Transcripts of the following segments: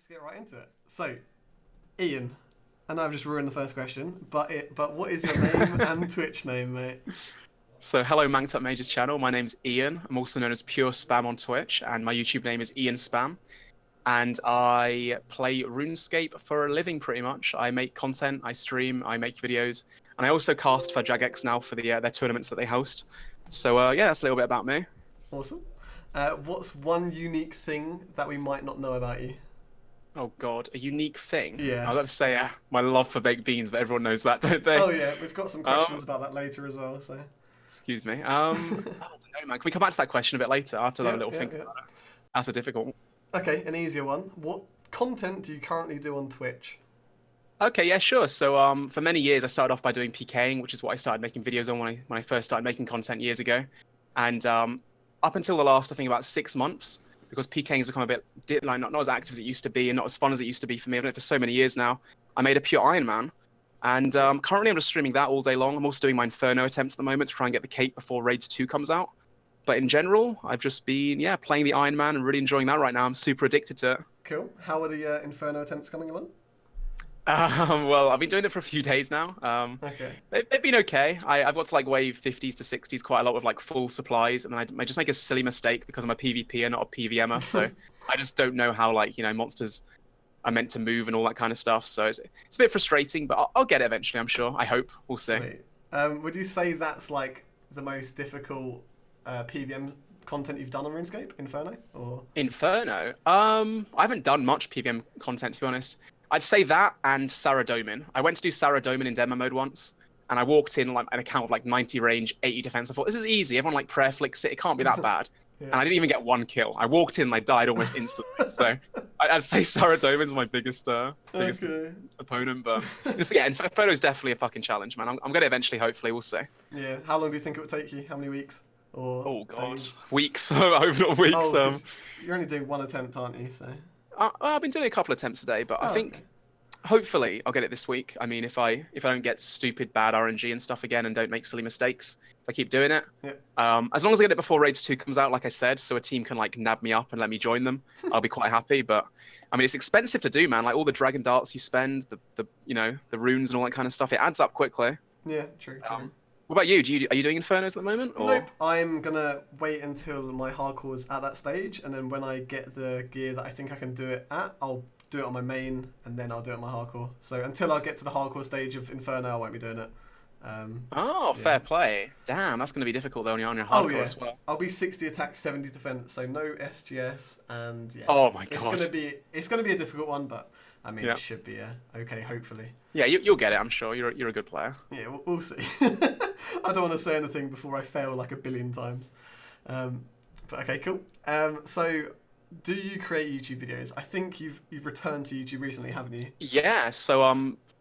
let's get right into it. So, Ian, I know I've just ruined the first question, but what is your name and Twitch name, mate? So hello Manked Majors channel, my name's Ian. I'm also known as PureSpam on Twitch, and my YouTube name is Ian Spam. And I play RuneScape for a living pretty much. I make content, I stream, I make videos, and I also cast for Jagex now for their tournaments that they host. So yeah, that's a little bit about me. Awesome. What's one unique thing that we might not know about you? Oh God, a unique thing. Yeah. I was about to say my love for baked beans, but everyone knows that, don't they? Oh yeah, we've got some questions about that later as well. So. Excuse me. I don't know, man. Can we come back to that question a bit later? I have to have a little think about it. That's a difficult one. Okay, an easier one. What content do you currently do on Twitch? Okay, yeah, sure. So for many years, I started off by doing PKing, which is what I started making videos on when I first started making content years ago. And up until the last, I think, about 6 months, because PKing has become a bit like not as active as it used to be and not as fun as it used to be for me. I've done it for so many years now. I made a pure Iron Man. And currently, I'm just streaming that all day long. I'm also doing my Inferno attempts at the moment to try and get the cape before Raids 2 comes out. But in general, I've just been, playing the Iron Man and really enjoying that right now. I'm super addicted to it. Cool. How are the Inferno attempts coming along? Well, I've been doing it for a few days now. Okay. They've been okay. I've got to like wave 50s to 60s quite a lot with like full supplies, and then I just make a silly mistake because I'm a PvPer, not a PVMer. So I just don't know how monsters are meant to move and all that kind of stuff. So it's a bit frustrating, but I'll get it eventually, I'm sure. I hope. We'll see. Sweet. Would you say that's like the most difficult PVM content you've done on RuneScape, Inferno? Or Inferno? I haven't done much PVM content, to be honest. I'd say that and Saradomin. I went to do Saradomin in demo mode once, and I walked in like an account with like 90 range, 80 defense. I thought, this is easy. Everyone like prayer flicks it. It can't be that bad. Yeah. And I didn't even get one kill. I walked in and I died almost instantly. So I'd say Saradomin's my biggest opponent. But yeah, Inferno's definitely a fucking challenge, man. I'm going to eventually, hopefully, we'll see. Yeah. How long do you think it would take you? How many weeks? Or oh, God. days? Weeks. I hope not weeks. Oh, you're only doing one attempt, aren't you? So. I've been doing a couple attempts a day, but I think... Okay. Hopefully, I'll get it this week. I mean, if I don't get stupid bad RNG and stuff again and don't make silly mistakes, if I keep doing it, as long as I get it before Raids 2 comes out, like I said, so a team can like nab me up and let me join them, I'll be quite happy. But I mean, it's expensive to do, man. Like all the dragon darts you spend, the runes and all that kind of stuff, it adds up quickly. Yeah, true. What about you? Are you doing Infernos at the moment? Or? Nope. I'm gonna wait until my hardcore's at that stage, and then when I get the gear that I think I can do it at, I'll do it on my main, and then I'll do it on my hardcore. So until I get to the hardcore stage of Inferno, I won't be doing it. Fair play. Damn, that's going to be difficult though when you're on your hardcore as well. I'll be 60 attack, 70 defense, so no SGS, and yeah. Oh my God. It's gonna be a difficult one, but I mean it should be okay, hopefully. Yeah, you'll get it. I'm sure you're a good player. Yeah, we'll see. I don't want to say anything before I fail like a billion times. But okay, cool. So. Do you create YouTube videos? I think you've returned to YouTube recently, haven't you? Yeah. So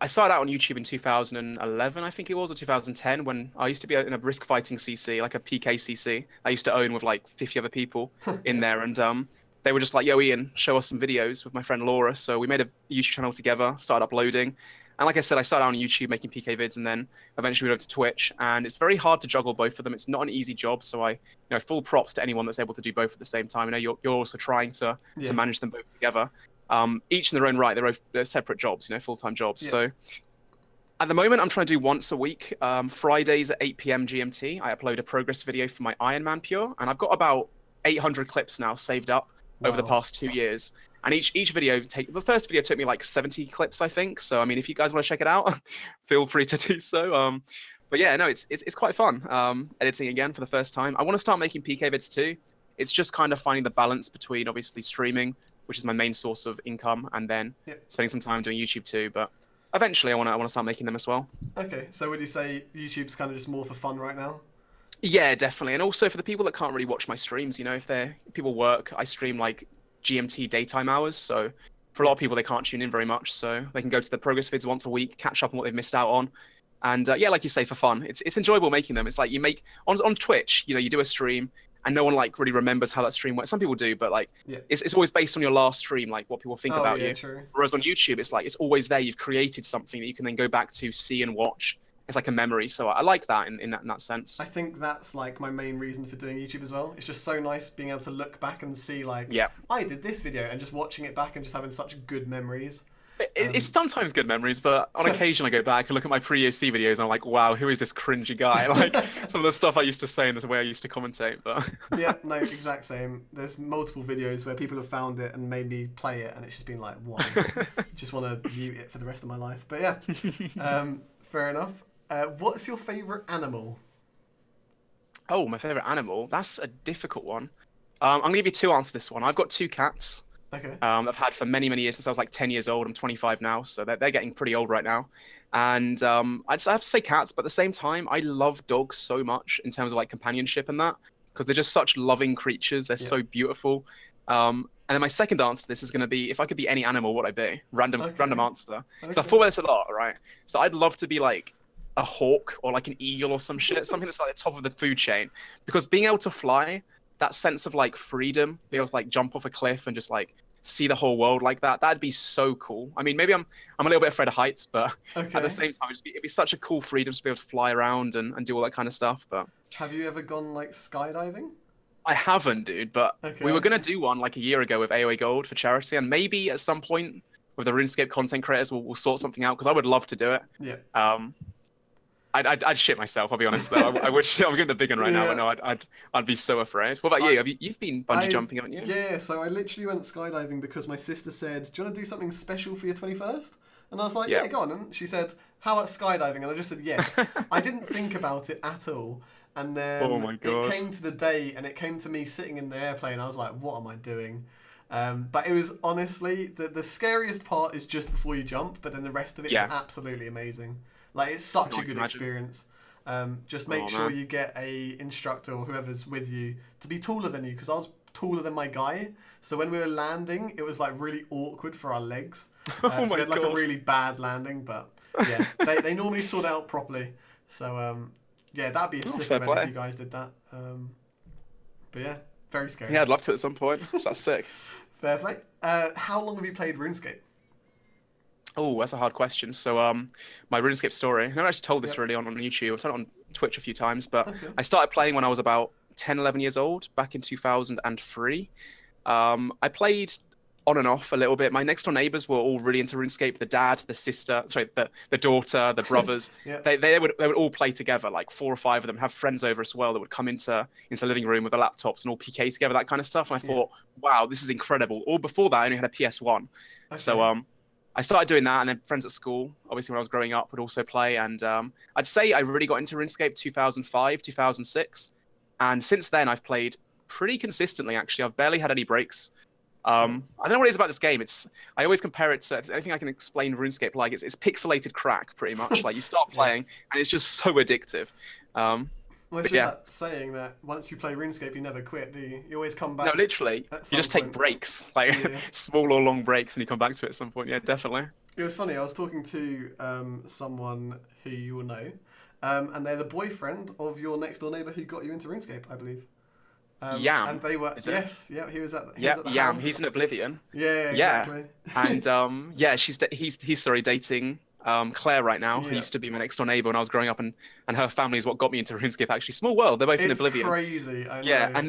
I started out on YouTube in 2011, I think it was, or 2010, when I used to be in a risk fighting CC, like a PK CC. I used to own with like 50 other people in there, and they were just like, "Yo, Ian, show us some videos," with my friend Laura. So we made a YouTube channel together, started uploading. And like I said, I started out on YouTube making PK vids, and then eventually went over to Twitch. And it's very hard to juggle both of them. It's not an easy job. So full props to anyone that's able to do both at the same time. I know you're also trying to manage them both together. Each in their own right, they're separate jobs, full-time jobs. Yeah. So at the moment, I'm trying to do once a week, Fridays at 8 p.m. GMT. I upload a progress video for my Iron Man Pure, and I've got about 800 clips now saved up over the past 2 years. And each video the first video took me like 70 clips, I think. So I mean, if you guys want to check it out, feel free to do so. But yeah, no, it's quite fun editing again for the first time. I want to start making PK vids too. It's just kind of finding the balance between obviously streaming, which is my main source of income, and then spending some time doing YouTube too. But eventually, I want to start making them as well. Okay, so would you say YouTube's kind of just more for fun right now? Yeah, definitely. And also for the people that can't really watch my streams, if people work, I stream like GMT daytime hours, so for a lot of people they can't tune in very much, so they can go to the progress vids once a week, catch up on what they've missed out on, and like you say, for fun, it's enjoyable making them. It's like you make on Twitch, you do a stream and no one like really remembers how that stream went. Some people do, but like it's always based on your last stream, like what people think about you. True. Whereas on YouTube, it's like it's always there. You've created something that you can then go back to, see and watch, it's like a memory. So I like that in that sense. I think that's like my main reason for doing YouTube as well. It's just so nice being able to look back and see like Yeah. I did this video and just watching it back and just having such good memories. It's sometimes good memories, but on occasion I go back and look at my pre-EOC videos and I'm like, wow, who is this cringy guy? Like some of the stuff I used to say and the way I used to commentate. But Yeah, no, exact same. There's multiple videos where people have found it and made me play it, and it's just been like, why? Just want to mute it for the rest of my life. But yeah, fair enough. What's your favourite animal? Oh, my favorite animal? That's a difficult one. I'm gonna give you two answers to this one. I've got two cats. Okay. I've had for many, many years since I was like 10 years old. I'm 25 now, so they're getting pretty old right now. And I have to say cats, but at the same time, I love dogs so much in terms of like companionship and that, because they're just such loving creatures. They're so beautiful. And then my second answer to this is going to be, if I could be any animal, what would I be? Random answer. Because I thought about this a lot, right? So I'd love to be like a hawk or like an eagle or some shit, something that's like the top of the food chain. Because being able to fly, that sense of like freedom, being able to like jump off a cliff and just like see the whole world like that, that'd be so cool. I mean, maybe I'm a little bit afraid of heights, but at the same time, it'd be such a cool freedom to be able to fly around and do all that kind of stuff. But have you ever gone like skydiving? I haven't, dude, but we were gonna do one like a year ago with AOA Gold for charity, and maybe at some point with the RuneScape content creators, we'll sort something out because I would love to do it. Yeah. I'd shit myself. I'll be honest though. I wish I'm getting the big one right now, but no, I'd be so afraid. What about you? You've been bungee jumping, haven't you? Yeah. So I literally went skydiving because my sister said, "Do you want to do something special for your 21st?" And I was like, "Yeah, go on." And she said, "How about skydiving?" And I just said yes. I didn't think about it at all. And then it came to the day, and it came to me sitting in the airplane. I was like, "What am I doing?" But it was honestly the scariest part is just before you jump, but then the rest of it is absolutely amazing. Like it's such a good experience. Just make sure you get a instructor or whoever's with you to be taller than you, because I was taller than my guy. So when we were landing, it was like really awkward for our legs. So we had like a really bad landing, but yeah, they normally sort it out properly. So yeah, that'd be a sick event if you guys did that. But yeah, very scary. Yeah, I'd love to at some point. So that's sick. Fair play. How long have you played RuneScape? Oh, that's a hard question. So, my RuneScape story. I've never actually told this really on YouTube. I've told it on Twitch a few times, but I started playing when I was about 10, 11 years old, back in 2003. I played on and off a little bit. My next door neighbors were all really into RuneScape. The dad, the sister, sorry, the daughter, the brothers. They would all play together, like 4 or 5 of them, have friends over as well that would come into the living room with their laptops and all PK together, that kind of stuff. And I thought, wow, this is incredible. All before that, I only had a PS1. So I started doing that, and then friends at school, obviously when I was growing up, would also play. And I'd say I really got into RuneScape 2005, 2006. And since then, I've played pretty consistently, actually. I've barely had any breaks. I don't know what it is about this game. I always compare it to anything I can explain RuneScape like. It's pixelated crack, pretty much. Like you start playing, and it's just so addictive. Well, it's just that saying that once you play RuneScape, you never quit, do you? You always come back. No, literally. You just take breaks, like small or long breaks, and you come back to it at some point. Yeah, definitely. It was funny. I was talking to someone who you will know, and they're the boyfriend of your next door neighbor who got you into RuneScape, I believe. Yam. And they were he was at the Yam. house. He's in Oblivion. Yeah, exactly. And he's dating Claire right now, who used to be my next door neighbor when I was growing up, and her family is what got me into RuneScape. Actually, small world. They're both in Oblivion. It's crazy. I know. Yeah, and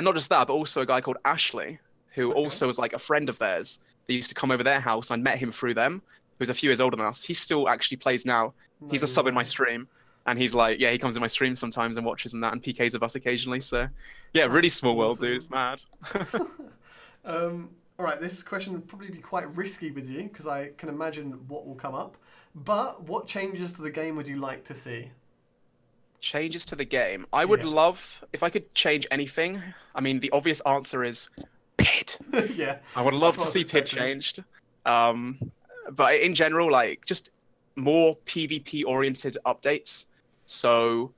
not just that, but also a guy called Ashley, who also was like a friend of theirs. They used to come over their house. I met him through them. Who's a few years older than us. He still actually plays now. He's a sub in my stream. And he's like, he comes in my stream sometimes and watches and that, and PKs with us occasionally. So, yeah, really small world, dude. It's mad. All right, this question would probably be quite risky with you, because I can imagine what will come up. But what changes to the game would you like to see? Changes to the game. I would love, if I could change anything, I mean, the obvious answer is PID. Yeah. I would love to see PID changed. But in general, like, just more PvP-oriented updates. So,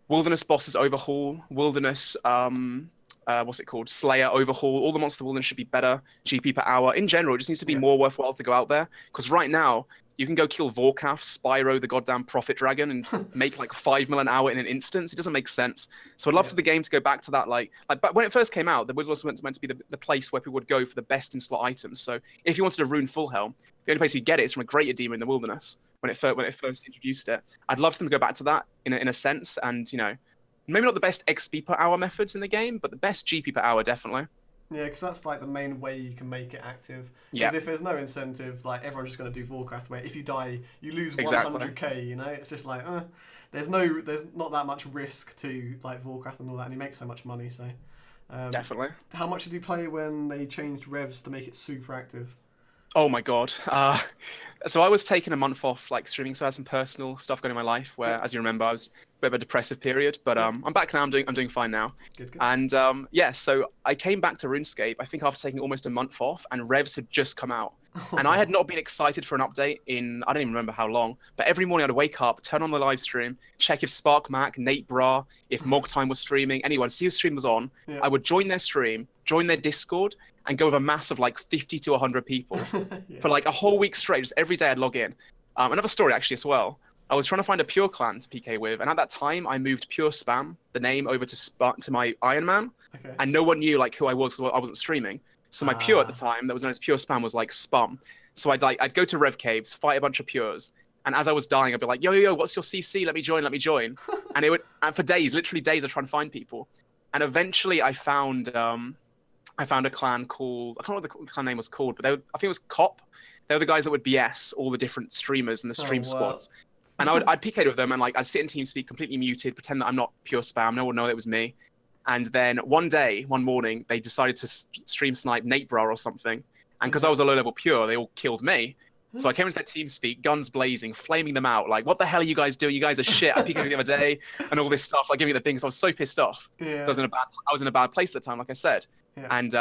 Wilderness bosses overhaul, Wilderness, Slayer overhaul. All the monster wilderness should be better, GP per hour. In general, it just needs to be more worthwhile to go out there. Because right now, you can go kill Vorkath, Spyro, the goddamn Prophet Dragon, and make like 5 mil an hour in an instance. It doesn't make sense. So I'd love for the game to go back to that. Like but when it first came out, the Wilderness was meant to be the place where people would go for the best in-slot items. So if you wanted a rune full helm, the only place you get it is from a Greater Demon in the Wilderness. when it first introduced it. I'd love them to go back to that in a sense, and maybe not the best XP per hour methods in the game, but the best GP per hour definitely. Yeah, because that's like the main way you can make it active. Yeah, Because if there's no incentive, like everyone's just going to do Warcraft, where if you die, you lose exactly. 100k. It's just like, there's not that much risk to like Warcraft and all that, and you make so much money. So, Definitely. how much did you play when they changed revs to make it super active? Oh my God. So I was taking a month off, like streaming, so I had some personal stuff going in my life where, as you remember, I was a bit of a depressive period. But I'm back now. I'm doing fine now. Good. And yeah, so I came back to RuneScape, I think after taking almost a month off, and revs had just come out. And I had not been excited for an update in, I don't even remember how long, but every morning I'd wake up, turn on the live stream, check if SparkMac, Nate Bra, if Mogtime was streaming, anyone, see whose stream was on. Yeah. I would join their stream, join their Discord, and go with a mass of like 50 to 100 people for like a whole week straight. Just every day I'd log in. Another story actually as well. I was trying to find a Pure clan to PK with, and at that time I moved PureSpam, the name, over to my Iron Man, and no one knew like who I was. So I wasn't streaming. So my Pure at the time, that was known as PureSpam, was like Spum. So I'd go to Rev Caves, fight a bunch of Pures, and as I was dying, I'd be like, yo, what's your CC? Let me join. And for days, literally days, I'd try and find people. And eventually I found a clan called, I can't remember what the clan name was called, but I think it was COP. They were the guys that would BS all the different streamers and the stream squads. And I'd PK with them, and like I'd sit in TeamSpeak completely muted, pretend that I'm not PureSpam, no one would know it was me. And then one morning, they decided to stream snipe Nate Bra or something. And because I was a low-level Pure, they all killed me. So I came into their TeamSpeak, guns blazing, flaming them out. Like, what the hell are you guys doing? You guys are shit. I PK'd the other day, and all this stuff. Like, giving me the things. I was so pissed off. Yeah. I was in a bad place at the time, like I said. Yeah. And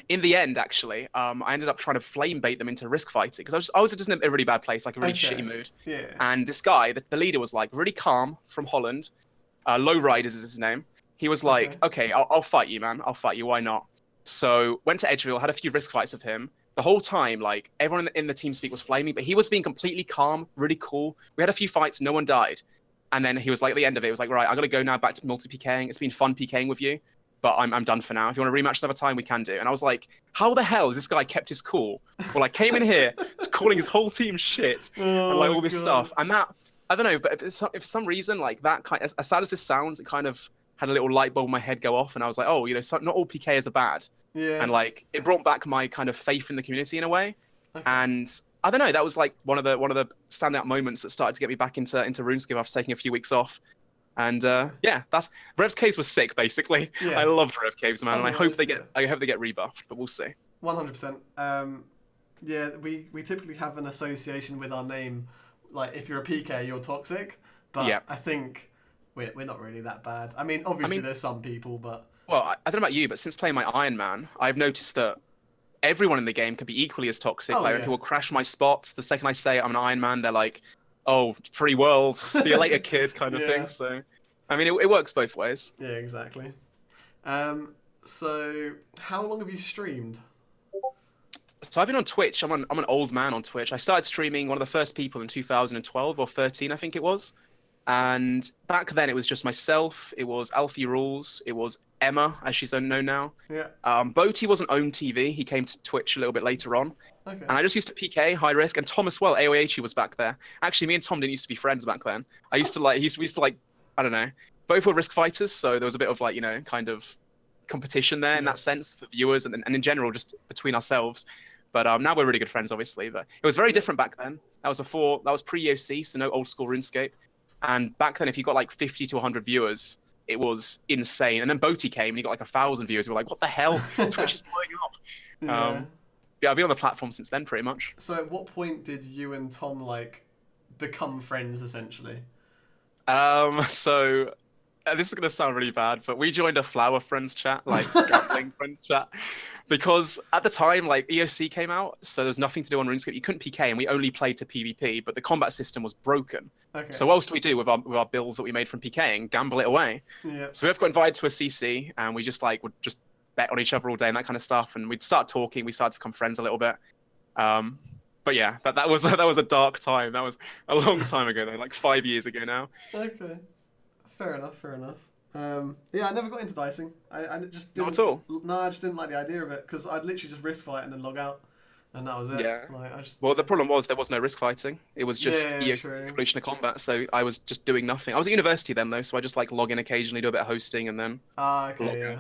in the end, actually, I ended up trying to flame bait them into risk fighting because I was just in a really bad place, like a really shitty mood. Yeah. And this guy, the leader, was like really calm, from Holland. Lowriders is his name. He was like, okay, I'll fight you, man. I'll fight you. Why not? So went to Edgeville, had a few risk fights with him. The whole time, like everyone in the TeamSpeak was flaming, but he was being completely calm, really cool. We had a few fights, no one died. And then he was like, at the end of it, he was like, right, I got to go now back to multi-PKing. It's been fun PKing with you, but I'm done for now. If you want to rematch another time, we can do. And I was like, how the hell has this guy kept his cool? Well, I came in here, was calling his whole team shit and like all this stuff. And that, I don't know, but if for some reason, like that kind, as sad as this sounds, it kind of had a little light bulb in my head go off, and I was like, oh, not all PKers are bad. Yeah. And like it brought back my kind of faith in the community in a way. And I don't know, that was like one of the standout moments that started to get me back into RuneScape after taking a few weeks off. And yeah, that's Rev's Caves was sick basically. Yeah. I loved Rev Caves, man, and I hope they get rebuffed, but we'll see. 100%. Yeah, we typically have an association with our name, like if you're a PK, you're toxic. But I think we're not really that bad. I mean, obviously there's some people, but well, I don't know about you, but since playing my Iron Man, I've noticed that everyone in the game can be equally as toxic. People crash my spots. The second I say I'm an Iron Man, they're like, oh, free world, see you later, kid, kind of thing. So, I mean, it works both ways. Yeah, exactly. So, how long have you streamed? So I've been on Twitch. I'm an old man on Twitch. I started streaming, one of the first people, in 2012 or 13, I think it was. And back then it was just myself. It was Alfie Rules. It was Emma, as she's known now. Yeah. Boaty wasn't own TV. He came to Twitch a little bit later on. Okay. And I just used to PK, high risk, and Tom as well. AOH was back there. Actually, me and Tom didn't used to be friends back then. We used to like, I don't know. Both were risk fighters, so there was a bit of like, kind of competition there in that sense for viewers and in general just between ourselves. But now we're really good friends, obviously. But it was very different back then. That was pre-EOC, so no old school RuneScape. And back then, if you got like 50 to 100 viewers, it was insane. And then Boaty came and he got like 1,000 viewers. We were like, what the hell? Twitch is blowing up. Yeah, I've been on the platform since then, pretty much. So at what point did you and Tom like become friends, essentially? So this is going to sound really bad, but we joined a flower friends chat, like gambling friends chat, because at the time, like EOC came out, so there's nothing to do on RuneScape. You couldn't PK, and we only played to PvP, but the combat system was broken. Okay. So what else do we do with our bills that we made from PKing? Gamble it away. Yeah. So we got invited to a CC, and we just would just bet on each other all day and that kind of stuff, and we'd start talking. We started to become friends a little bit. But yeah, that was a dark time. That was a long time ago, though, like 5 years ago now. Okay. Fair enough. Yeah, I never got into dicing. I just didn't. Not at all. No, I just didn't like the idea of it because I'd literally just risk fight and then log out. and that was it. Yeah. Like I just Well, the problem was there was no risk fighting. It was just yeah, EO true. Evolution of Combat. So I was just doing nothing. I was at university then though, so I just like log in occasionally, do a bit of hosting, and then Ah, log okay, out. yeah.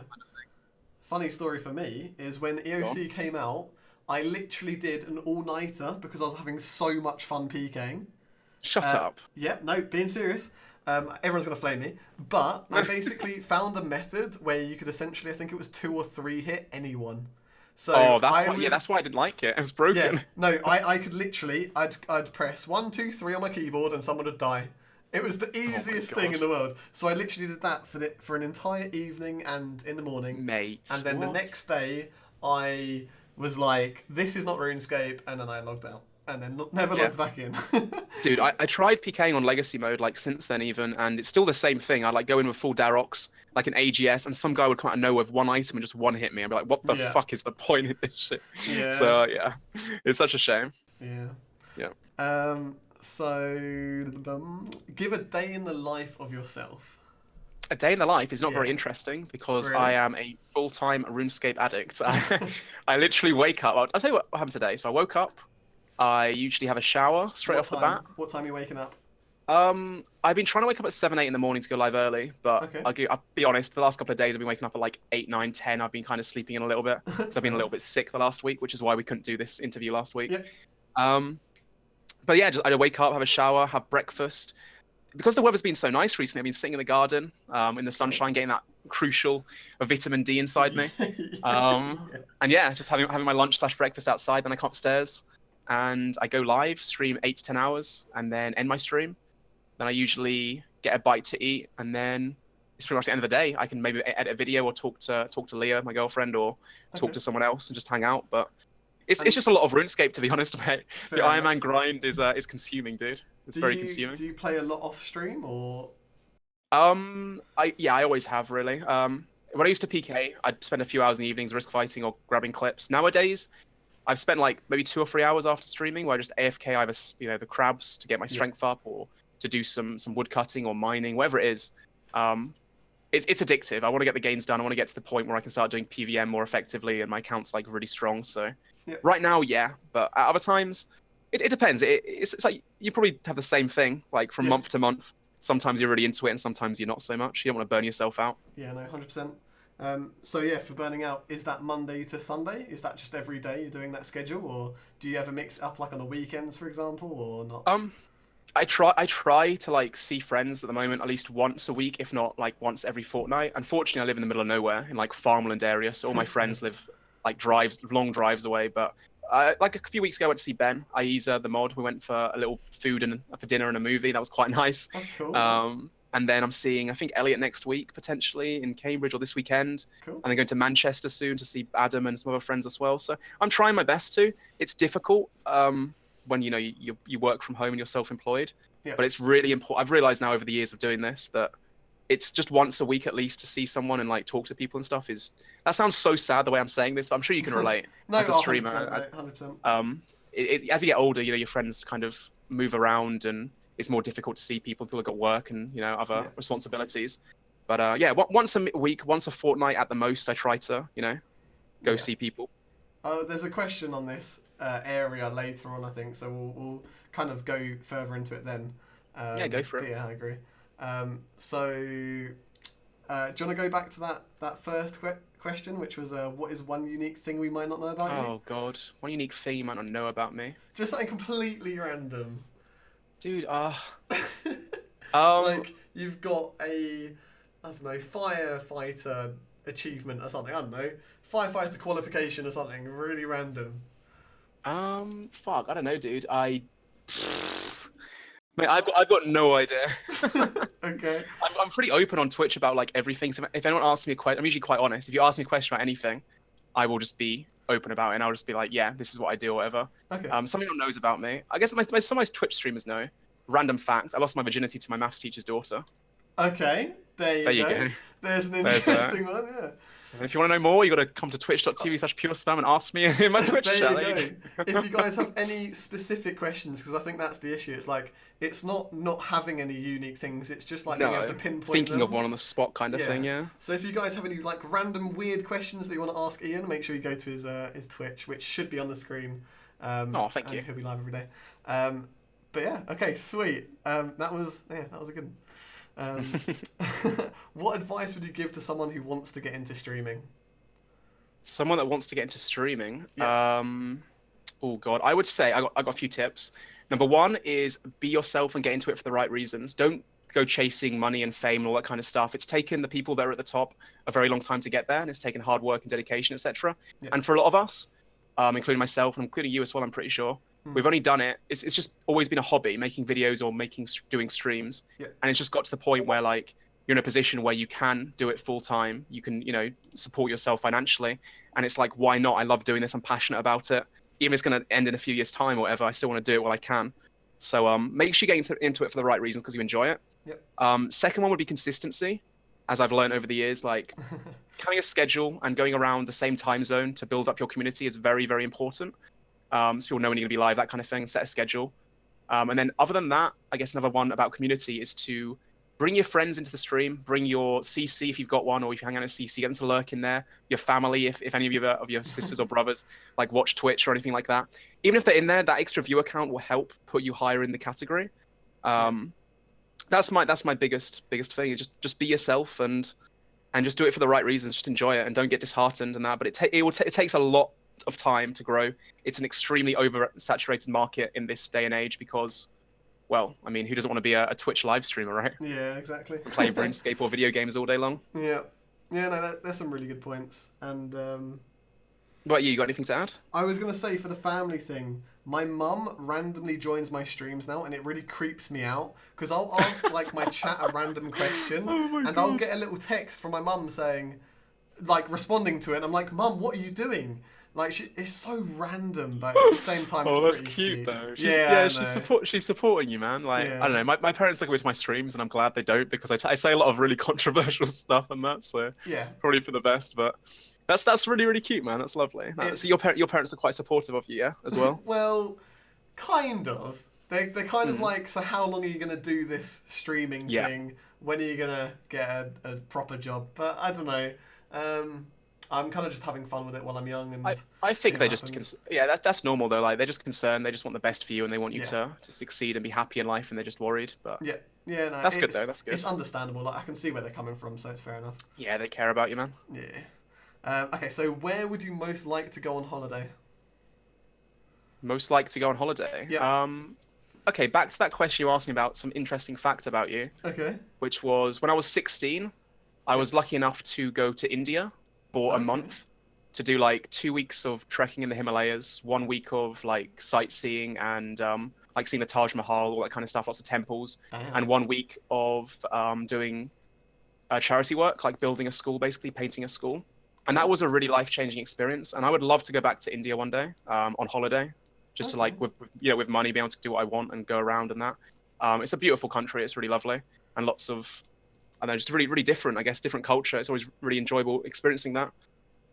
Funny story for me is when Go on. EOC came out, I literally did an all-nighter because I was having so much fun PKing. Shut up. Yeah, no, being serious. Everyone's gonna flame me, but I basically found a method where you could essentially, I think it was 2 or 3 hit anyone. So Oh, that's I why. Yeah, was, that's why I didn't like it. It was yeah, broken. no, I could literally, I'd press 1, 2, 3 on my keyboard and someone would die. It was the Oh my easiest thing god, in the world. So I literally did that for an entire evening and in the morning, mate. and then the What? next day I was like, this is not RuneScape, and then I logged out, and then never Yeah. logged back in. Dude, I tried PKing on Legacy mode like since then even, and it's still the same thing. I like go in with full Darox, like an AGS, and some guy would come out of nowhere with one item and just one hit me. I'd be like, what the Yeah, fuck is the point of this shit? yeah, So yeah, it's such a shame. yeah. Yeah. So give a day in the life of yourself. A day in the life is not Yeah. very interesting because I Really? am a full-time RuneScape addict. I literally wake up. I'll tell you what happened today. So I woke up. I usually have a shower straight What off the time? bat. What time are you waking up? I've been trying to wake up at 7, 8 in the morning to go live early, but Okay. I'll be honest, the last couple of days I've been waking up at like 8, 9, 10. I've been kind of sleeping in a little bit. So I've been a little bit sick the last week, which is why we couldn't do this interview last week. Yep. But yeah, just I wake up, have a shower, have breakfast. Because the weather's been so nice recently, I've been sitting in the garden, in the sunshine, getting that crucial vitamin D inside me. Yeah. And yeah, just having my lunch slash breakfast outside. Then I come upstairs and I go live, stream 8 to 10 hours, and then end my stream. Then I usually get a bite to eat, and then it's pretty much the end of the day. I can maybe edit a video or talk to Leah, my girlfriend, or talk Okay. to someone else and just hang out. But it's And just a lot of RuneScape, to be honest, mate. The fair Iron enough. Man grind is consuming, dude. It's very consuming. Do you play a lot off stream or? I always have really. When I used to PK, I'd spend a few hours in the evenings risk fighting or grabbing clips. Nowadays, I've spent like maybe 2 or 3 hours after streaming where I just AFK either the crabs to get my Yeah. strength up or to do some wood cutting or mining, whatever it is. It's addictive. I want to get the gains done. I want to get to the point where I can start doing PVM more effectively and my account's like really strong. So Yeah. right now, yeah, but at other times, it depends. It's like you probably have the same thing like from Yeah. month to month. Sometimes you're really into it and sometimes you're not so much. You don't want to burn yourself out. Yeah, no, 100%. So yeah, for burning out, is that Monday to Sunday? Is that just every day you're doing that schedule, or do you ever mix it up like on the weekends, for example, or not? I try to like see friends at the moment at least once a week, if not like once every fortnight. Unfortunately, I live in the middle of nowhere in like farmland area, so all my friends live like long drives away. But like a few weeks ago, I went to see Ben, Aiza, the mod. We went for a little food and for dinner and a movie. That was quite nice. That's cool. And then I'm seeing, I think, Elliot next week, potentially, in Cambridge or this weekend. Cool. And then going to Manchester soon to see Adam and some other friends as well. So I'm trying my best to. It's difficult when, you work from home and you're self-employed. Yeah. But it's really important. I've realized now over the years of doing this that it's just once a week at least to see someone and like talk to people and stuff that sounds so sad the way I'm saying this, but I'm sure you can relate No, as a streamer. 100%. As you get older, your friends kind of move around and it's more difficult to see people. People have got work and other responsibilities. But yeah, once a week, once a fortnight at the most, I try to go see people. There's a question on this area later on, I think, so we'll kind of go further into it then. Yeah, go for it. Yeah, I agree. So, do you want to go back to that first question, which was what is one unique thing we might not know about you? Oh God, one unique thing you might not know about me. Just something completely random. Dude, like you've got I don't know, firefighter achievement or something. I don't know, firefighter qualification or something really random. fuck, I don't know, dude. Mate, I've got no idea. Okay. I'm pretty open on Twitch about like everything. So if anyone asks me a question, I'm usually quite honest. If you ask me a question about anything, I will just be open about it and I'll just be like, yeah, this is what I do or whatever. Okay. Some people knows about me. I guess some of my Twitch streamers know. Random facts. I lost my virginity to my maths teacher's daughter. Okay. There you go. There's an interesting one. Yeah. If you want to know more, you got to come to twitch.tv/PureSpam and ask me in my Twitch chat. There you go. If you guys have any specific questions, because I think that's the issue. It's like it's not having any unique things. It's just like being able to pinpoint thinking them. of one on the spot kind of thing. Yeah. So if you guys have any like random weird questions that you want to ask Ian, make sure you go to his Twitch, which should be on the screen. Oh, thank and you. he'll be live every day. But yeah, okay, sweet. That was a good one. What advice would you give to someone who wants to get into streaming? Someone that wants to get into streaming. Yeah, Oh God, I would say I got a few tips. Number one is be yourself and get into it for the right reasons. Don't go chasing money and fame and all that kind of stuff. It's taken the people that are at the top a very long time to get there, and it's taken hard work and dedication, etc. yeah, And for a lot of us, including myself and including you as well, I'm pretty sure, we've only done it. It's just always been a hobby, making videos or doing streams, yeah, and it's just got to the point where like you're in a position where you can do it full time. You can support yourself financially, and it's like why not? I love doing this. I'm passionate about it. Even if it's going to end in a few years' time or whatever, I still want to do it while I can. So make sure you get into it for the right reasons because you enjoy it. yeah. Second one would be consistency, as I've learned over the years. Like having a schedule and going around the same time zone to build up your community is very, very important. So people know when you're going to be live, that kind of thing. Set a schedule. And then other than that, I guess another one about community is to bring your friends into the stream, bring your CC if you've got one, or if you hang out in CC, get them to lurk in there. Your family, if any of your sisters or brothers like watch Twitch or anything like that. Even if they're in there, that extra view account will help put you higher in the category. That's my biggest thing is just be yourself and just do it for the right reasons. Just enjoy it and don't get disheartened and that. But it takes a lot of time to grow. It's an extremely oversaturated market in this day and age because, well, I mean, who doesn't want to be a Twitch live streamer, right? Yeah, exactly. Play RuneScape or video games all day long. Yeah, yeah. No, there's some really good points. And What about you? You got anything to add? I was gonna say for the family thing, my mum randomly joins my streams now, and it really creeps me out because I'll ask like my chat a random question, and I'll get a little text from my mum saying, like responding to it. And I'm like, Mum, what are you doing? Like it's so random, but at the same time, Oh, it's that's pretty cute though. Yeah, She's supporting you, man. Like Yeah. I don't know, my parents look at my streams, and I'm glad they don't because I say a lot of really controversial stuff and that, so Yeah. probably for the best. But that's really really cute, man. That's lovely. So your parents are quite supportive of you, yeah, as well. Well, kind of. They're kind of like, so how long are you gonna do this streaming Yeah. thing? When are you gonna get a proper job? But I don't know. I'm kind of just having fun with it while I'm young, and I think seeing they what just happens. that's normal though. Like they're just concerned. They just want the best for you, and they want you Yeah. to succeed and be happy in life, and they're just worried. But Yeah, yeah, no, that's good though. That's good. It's understandable. Like I can see where they're coming from, so it's fair enough. Yeah, they care about you, man. Yeah. Okay, so where would you most like to go on holiday? Most like to go on holiday. Yeah. Okay, back to that question you asked me about some interesting fact about you, Okay. which was when I was 16, I was lucky enough to go to India for a Okay. month to do like 2 weeks of trekking in the Himalayas, 1 week of like sightseeing and like seeing the Taj Mahal, all that kind of stuff, lots of temples, Damn. and 1 week of doing charity work, like building a school, basically painting a school. And that was a really life-changing experience. And I would love to go back to India one day on holiday, just to like with money, be able to do what I want and go around and that. It's a beautiful country. It's really lovely and lots of, I don't know, just really really different. I guess different culture. It's always really enjoyable experiencing that.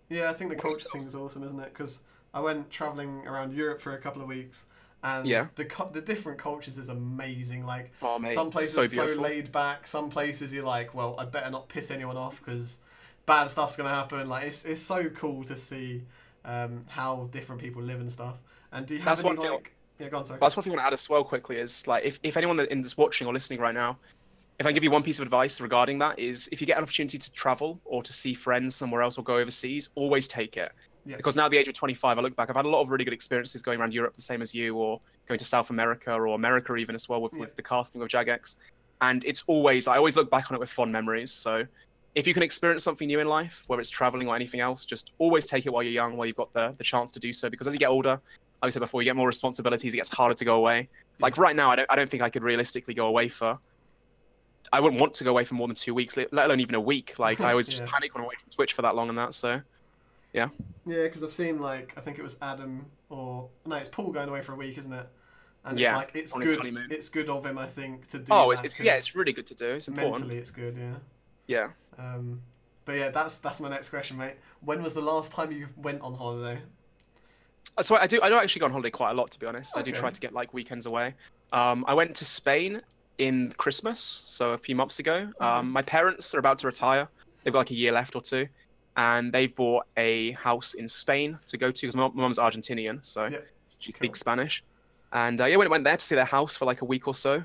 Yeah, I think the culture thing is awesome, isn't it? Because I went traveling around Europe for a couple of weeks, and the different cultures is amazing. Like Oh, mate, some places so are so beautiful. laid back, some places you're like, well, I better not piss anyone off because bad stuff's gonna happen. Like it's so cool to see how different people live and stuff. And do you have That's any one thing. like? Yeah, go on, sorry. That's one thing I want to add as well quickly is like if anyone that is watching or listening right now, if I give you one piece of advice regarding that is if you get an opportunity to travel or to see friends somewhere else or go overseas, always take it. Yeah. Because now at the age of 25, I look back, I've had a lot of really good experiences going around Europe the same as you, or going to South America or America even as well with the casting of Jagex. And it's always, I always look back on it with fond memories. So if you can experience something new in life, whether it's traveling or anything else, just always take it while you're young, while you've got the chance to do so. Because as you get older, like I said before, you get more responsibilities, it gets harder to go away. Like right now, I don't think I could realistically go away I wouldn't want to go away for more than 2 weeks, let alone even a week. Like I always just panic when I'm away from Twitch for that long and that. So, yeah. Yeah, because I've seen like I think it was Adam it's Paul going away for a week, isn't it? And Yeah, it's on his good. honeymoon. It's good of him, I think, to do. Oh, that, it's really good to do. It's important. mentally, it's good. Yeah. Yeah. But yeah, that's my next question, mate. When was the last time you went on holiday? So I do actually go on holiday quite a lot, to be honest. I do Okay. try to get like weekends away. I went to Spain in Christmas, so a few months ago. My parents are about to retire. They've got like a year left or two, and they bought a house in Spain to go to because my mum's Argentinian. So She Cool. speaks Spanish. And yeah, went there to see their house for like a week or so.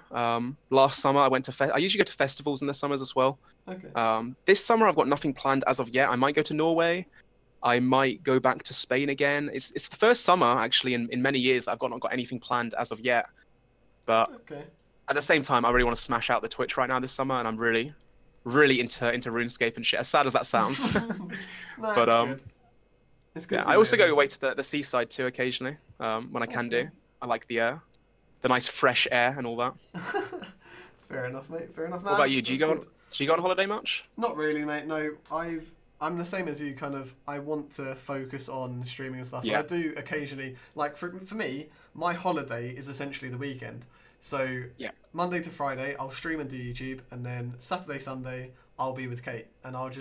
Last summer, I went to I usually go to festivals in the summers as well. Okay. This summer, I've got nothing planned as of yet. I might go to Norway. I might go back to Spain again. It's the first summer actually in many years that I've not got anything planned as of yet. But Okay. at the same time, I really want to smash out the Twitch right now this summer, and I'm really into RuneScape and shit. As sad as that sounds, No, but it's good. It's good yeah, to be I also go motivated. away to the seaside too occasionally when I can Okay. do. I like the nice fresh air and all that. Fair enough, mate. Fair enough. What No, about you? Do you that's go on good. do you go on holiday much? Not really, mate. No, I'm the same as you. Kind of, I want to focus on streaming and stuff. And I Yeah. do occasionally. Like for me, my holiday is essentially the weekend. So Yeah. Monday to Friday, I'll stream and do YouTube, and then Saturday, Sunday, I'll be with Kate, and I'll be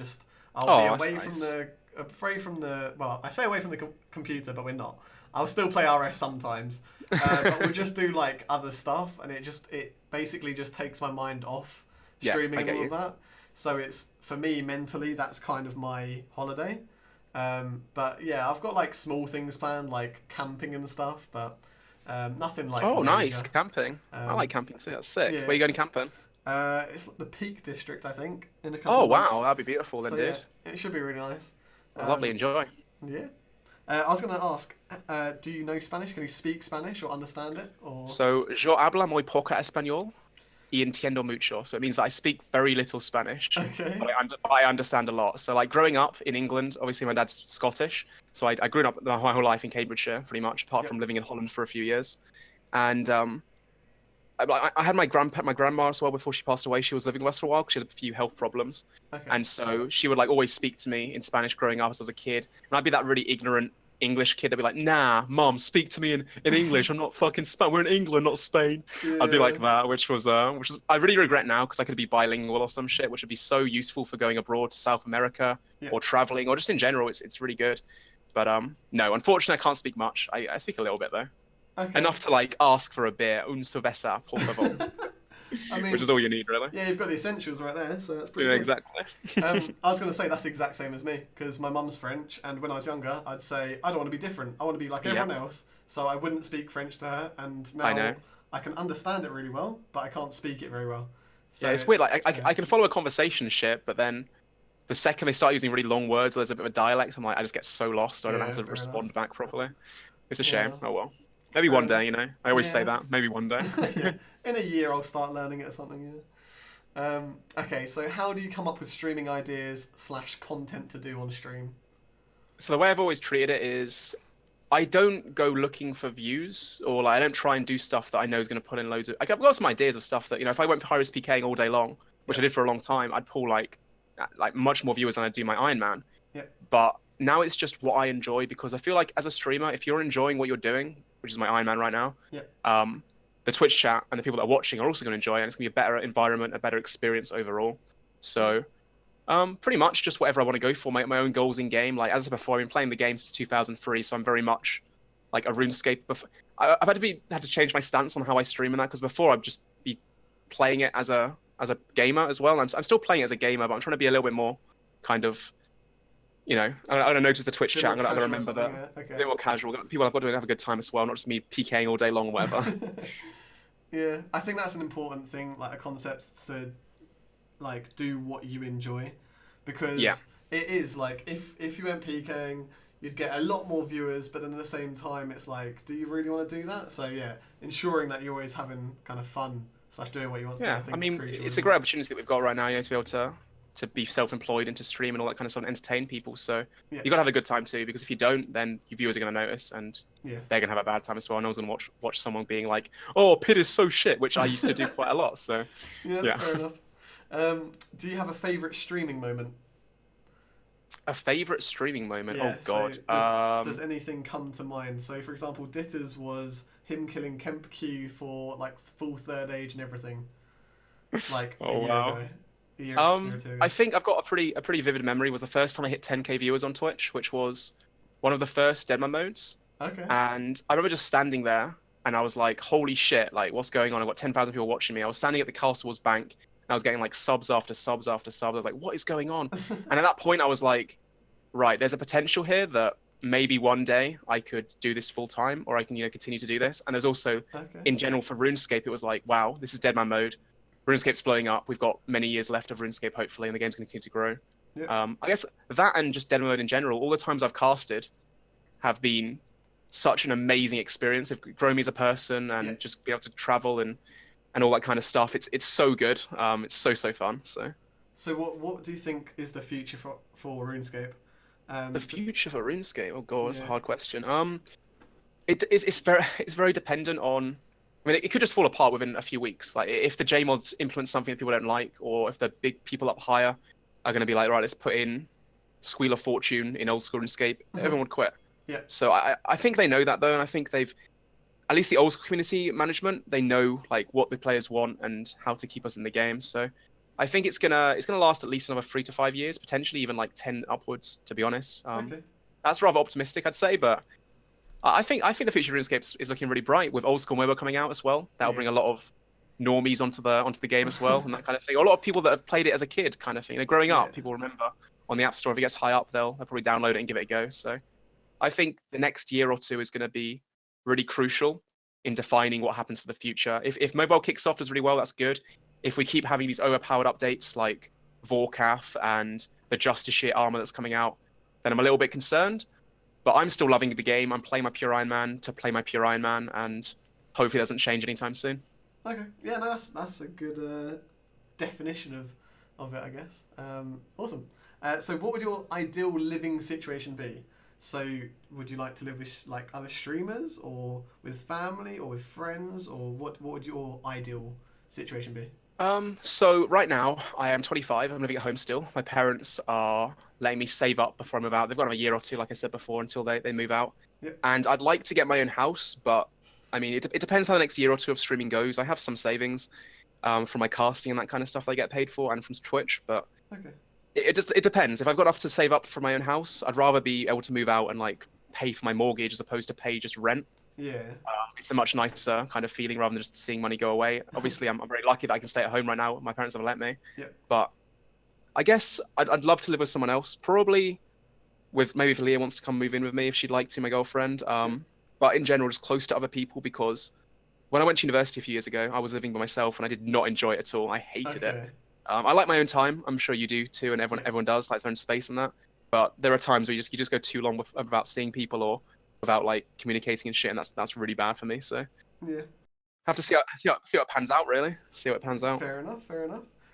Oh, that's away from nice. the. Well, I say away from the computer, but we're not. I'll still play RS sometimes, but we'll just do like other stuff, and it basically just takes my mind off Yeah, streaming I and get all you. of that. So it's for me mentally, that's kind of my holiday. But yeah, I've got like small things planned, like camping and stuff, but nothing like Oh, nice major. camping. I like Um, camping too. That's sick. yeah, Where you going camping? it's the Peak District, I think, in a couple Oh, of wow, months. that'd be beautiful then, So yeah, dude. it should be really nice. Oh, lovely, Um, enjoy. yeah. I was going to ask, do you know Spanish? Can you speak Spanish or understand it? Or So, yo habla muy poca español y entiendo mucho. So it means that I speak very little Spanish, okay, but I understand a lot. So like growing up in England, obviously my dad's Scottish, so I grew up my whole life in Cambridgeshire, pretty much, apart yep, from living in Holland for a few years. And I had my grandma as well before she passed away. She was living with us for a while because she had a few health problems, okay, and so she would like always speak to me in Spanish growing up as I was a kid, and I'd be that really ignorant English kid that'd be like, "Nah, mom, speak to me in English. I'm not fucking Spain. We're in England, not Spain." I'd be yeah, like that, which is I really regret now because I could be bilingual or some shit, which would be so useful for going abroad to South America yeah, or traveling or just in general. It's really good, but no, unfortunately, I can't speak much. I speak a little bit though, okay. enough to like ask for a beer, un cerveza, por favor, I which mean, is all you need really. yeah, you've got the essentials right there, so that's pretty Yeah, good. exactly. I was going to say that's the exact same as me because my mum's French, and when I was younger, I'd say I don't want to be different. I want to be like Yep, everyone else. So I wouldn't speak French to her, and I now know. I can understand it really well, but I can't speak it very well. Yeah, So it's weird. it's Like yeah, I can follow a conversation and shit, but then the second they start using really long words or there's a bit of a dialect, I'm like, I just get so lost. So I don't know how yeah, to fair enough. respond back properly. It's a shame. Yeah, Oh well. Maybe fair one day, enough. you know. I always say Yeah, that. Maybe one day. yeah. In a year, I'll start learning it or something. Yeah. Okay, so how do you come up with streaming ideas slash content to do on stream? So the way I've always treated it is I don't go looking for views or like I don't try and do stuff that I know is going to put in loads of. Like, I've got some ideas of stuff that if I went Pyrus PKing all day long, which I Yep, did for a long time, I'd pull like much more viewers than I do my Iron Man. yep, But now it's just what I enjoy because I feel like as a streamer, if you're enjoying what you're doing, which is my Iron Man right now, yep. the Twitch chat and the people that are watching are also going to enjoy it, and it's going to be a better environment, a better experience overall. So, pretty much just whatever I want to go for, my own goals in game. Like as I said before, I've been playing the game since 2003, so I'm very much like a RuneScape. I've had to change my stance on how I stream and that because before I'd just be playing it as a gamer as well. I'm still playing it as a gamer, but I'm trying to be a little bit more kind of I'm gonna notice the Twitch Bit chat. more I'm gonna casual or remember something. that Yeah. a Okay. bit more casual. People I've got to have a good time as well, not just me PKing all day long or whatever. Yeah, I think that's an important thing, like a concept to like do what you enjoy, because Yeah, it is like if you went PKing, you'd get a lot more viewers, but then at the same time, it's like, do you really want to do that? So yeah, ensuring that you're always having kind of fun slash doing what you want to do, I yeah. I think is mean, crucial, it's a isn't great it? opportunity that we've got right now, to be able to be self-employed and to stream and all that kind of stuff and entertain people. So Yeah, you got to have a good time too, because if you don't, then your viewers are going to notice and yeah, they're going to have a bad time as well. No one's going to watch someone being like, "Oh, Pit is so shit," which I used to do quite a lot. So yeah. yeah. Fair enough. Do you have a favorite streaming moment? A favorite streaming moment? Yeah. Oh So God. does anything come to mind? So for example, Ditter's was him killing Kemp Q for like full third age and everything, like a Oh year wow. ago, a year or two I ago. think I've got a pretty vivid memory. Was the first time I hit 10k viewers on Twitch, which was one of the first demo modes, Okay. and I remember just standing there, and I was like, "Holy shit! Like, what's going on? I've got 10,000 people watching me." I was standing at the Castle's Bank, and I was getting like subs after subs after subs. I was like, "What is going on?" And at that point, I was like, "Right, there's a potential here that maybe one day I could do this full time, or I can continue to do this. And there's also Okay. in general for RuneScape, it was like, wow, this is dead man mode. RuneScape's blowing up. We've got many years left of RuneScape, hopefully, and the game's going to continue to grow. Yeah. I guess that and just dead man mode in general. All the times I've casted have been such an amazing experience. They've grown me as a person, and just be able to travel and all that kind of stuff. It's so good. It's so fun. So what do you think is the future for RuneScape? The future for RuneScape. Oh god, that's a Yeah. hard question. It's very dependent on. I mean, it could just fall apart within a few weeks. Like if the JMods implement something that people don't like, or if the big people up higher are going to be like, right, let's put in Squeal of Fortune in old school RuneScape, everyone would quit. Yeah. So I think they know that though, and I think they've, at least the old school community management, they know like what the players want and how to keep us in the game. So I think it's gonna last at least another 3 to 5 years, potentially even like 10 upwards. To be honest, Okay. that's rather optimistic, I'd say, but I think the future of RuneScape is looking really bright with old school mobile coming out as well. That'll bring a lot of normies onto the game as well, and that kind of thing. A lot of people that have played it as a kid, kind of thing. Growing up, people remember on the App Store. If it gets high up, they'll probably download it and give it a go. So I think the next year or two is going to be really crucial in defining what happens for the future. If mobile kicks off does really well, that's good. If we keep having these overpowered updates like Vorkath and the Justice Shit armor that's coming out, then I'm a little bit concerned. But I'm still loving the game. I'm playing my Pure Iron Man to play my Pure Iron Man, and hopefully it doesn't change anytime soon. Okay. Yeah, no, that's a good definition of it, I guess. Awesome. So what would your ideal living situation be? So would you like to live with like other streamers, or with family, or with friends, or what would your ideal situation be? So right now I am 25. I'm living at home still. My parents are letting me save up before I move out. They've got a year or two, like I said before, until they move out. Yep. And I'd like to get my own house, but I mean, it depends how the next year or two of streaming goes. I have some savings from my casting and that kind of stuff that I get paid for, and from Twitch, but Okay. it depends. If I've got enough to save up for my own house, I'd rather be able to move out and like pay for my mortgage as opposed to pay just rent. Yeah. It's a much nicer kind of feeling rather than just seeing money go away. Obviously, I'm very lucky that I can stay at home right now. My parents have let me. Yeah. But I guess I'd love to live with someone else. Probably with maybe if Leah wants to come move in with me if she'd like to, my girlfriend. But in general, just close to other people, because when I went to university a few years ago, I was living by myself and I did not enjoy it at all. I hated it. I like my own time. I'm sure you do too, and everyone does, like their own space and that. But there are times where you just go too long without seeing people or without like communicating and shit, and that's really bad for me. So Yeah. have to see how it pans out, really. See how it pans out. Fair enough.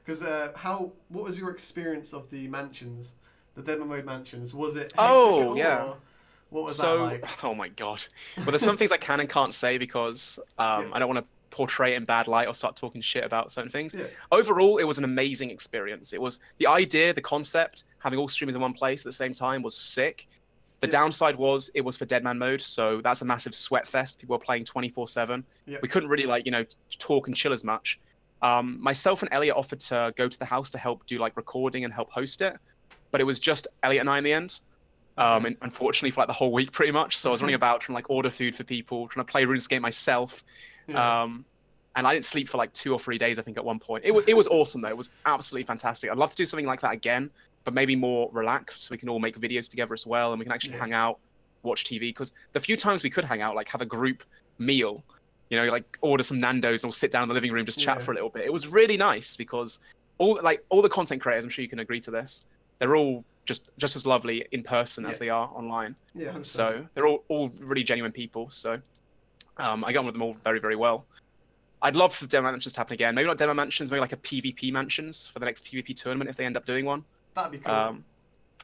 Because what was your experience of the mansions, the demo mode mansions? Was it hectic at all, or what was that like? Oh my god. Well, there's some things I can and can't say because I don't want to portray it in bad light or start talking shit about certain things. Yeah. Overall, it was an amazing experience. It was the idea, the concept, having all streamers in one place at the same time was sick. The downside was it was for Deadman mode, so that's a massive sweat fest. People were playing 24/7. We couldn't really talk and chill as much. Myself and Elliot offered to go to the house to help do like recording and help host it, but it was just Elliot and I in the end. And unfortunately for like the whole week pretty much. So I was running about trying to like order food for people, trying to play RuneScape myself. And I didn't sleep for like 2 or 3 days, I think, at one point. It was awesome though. It was absolutely fantastic. I'd love to do something like that again, but maybe more relaxed, so we can all make videos together as well, and we can actually hang out, watch TV. Because the few times we could hang out, like have a group meal, like order some Nando's and all sit down in the living room, just chat for a little bit. It was really nice because all the content creators, I'm sure you can agree to this, they're all just as lovely in person as they are online. Yeah. 100%. So they're all really genuine people. So I get on with them all very, very well. I'd love for the demo mansions to happen again. Maybe not demo mansions, maybe like a PvP mansions for the next PvP tournament if they end up doing one. That'd be cool.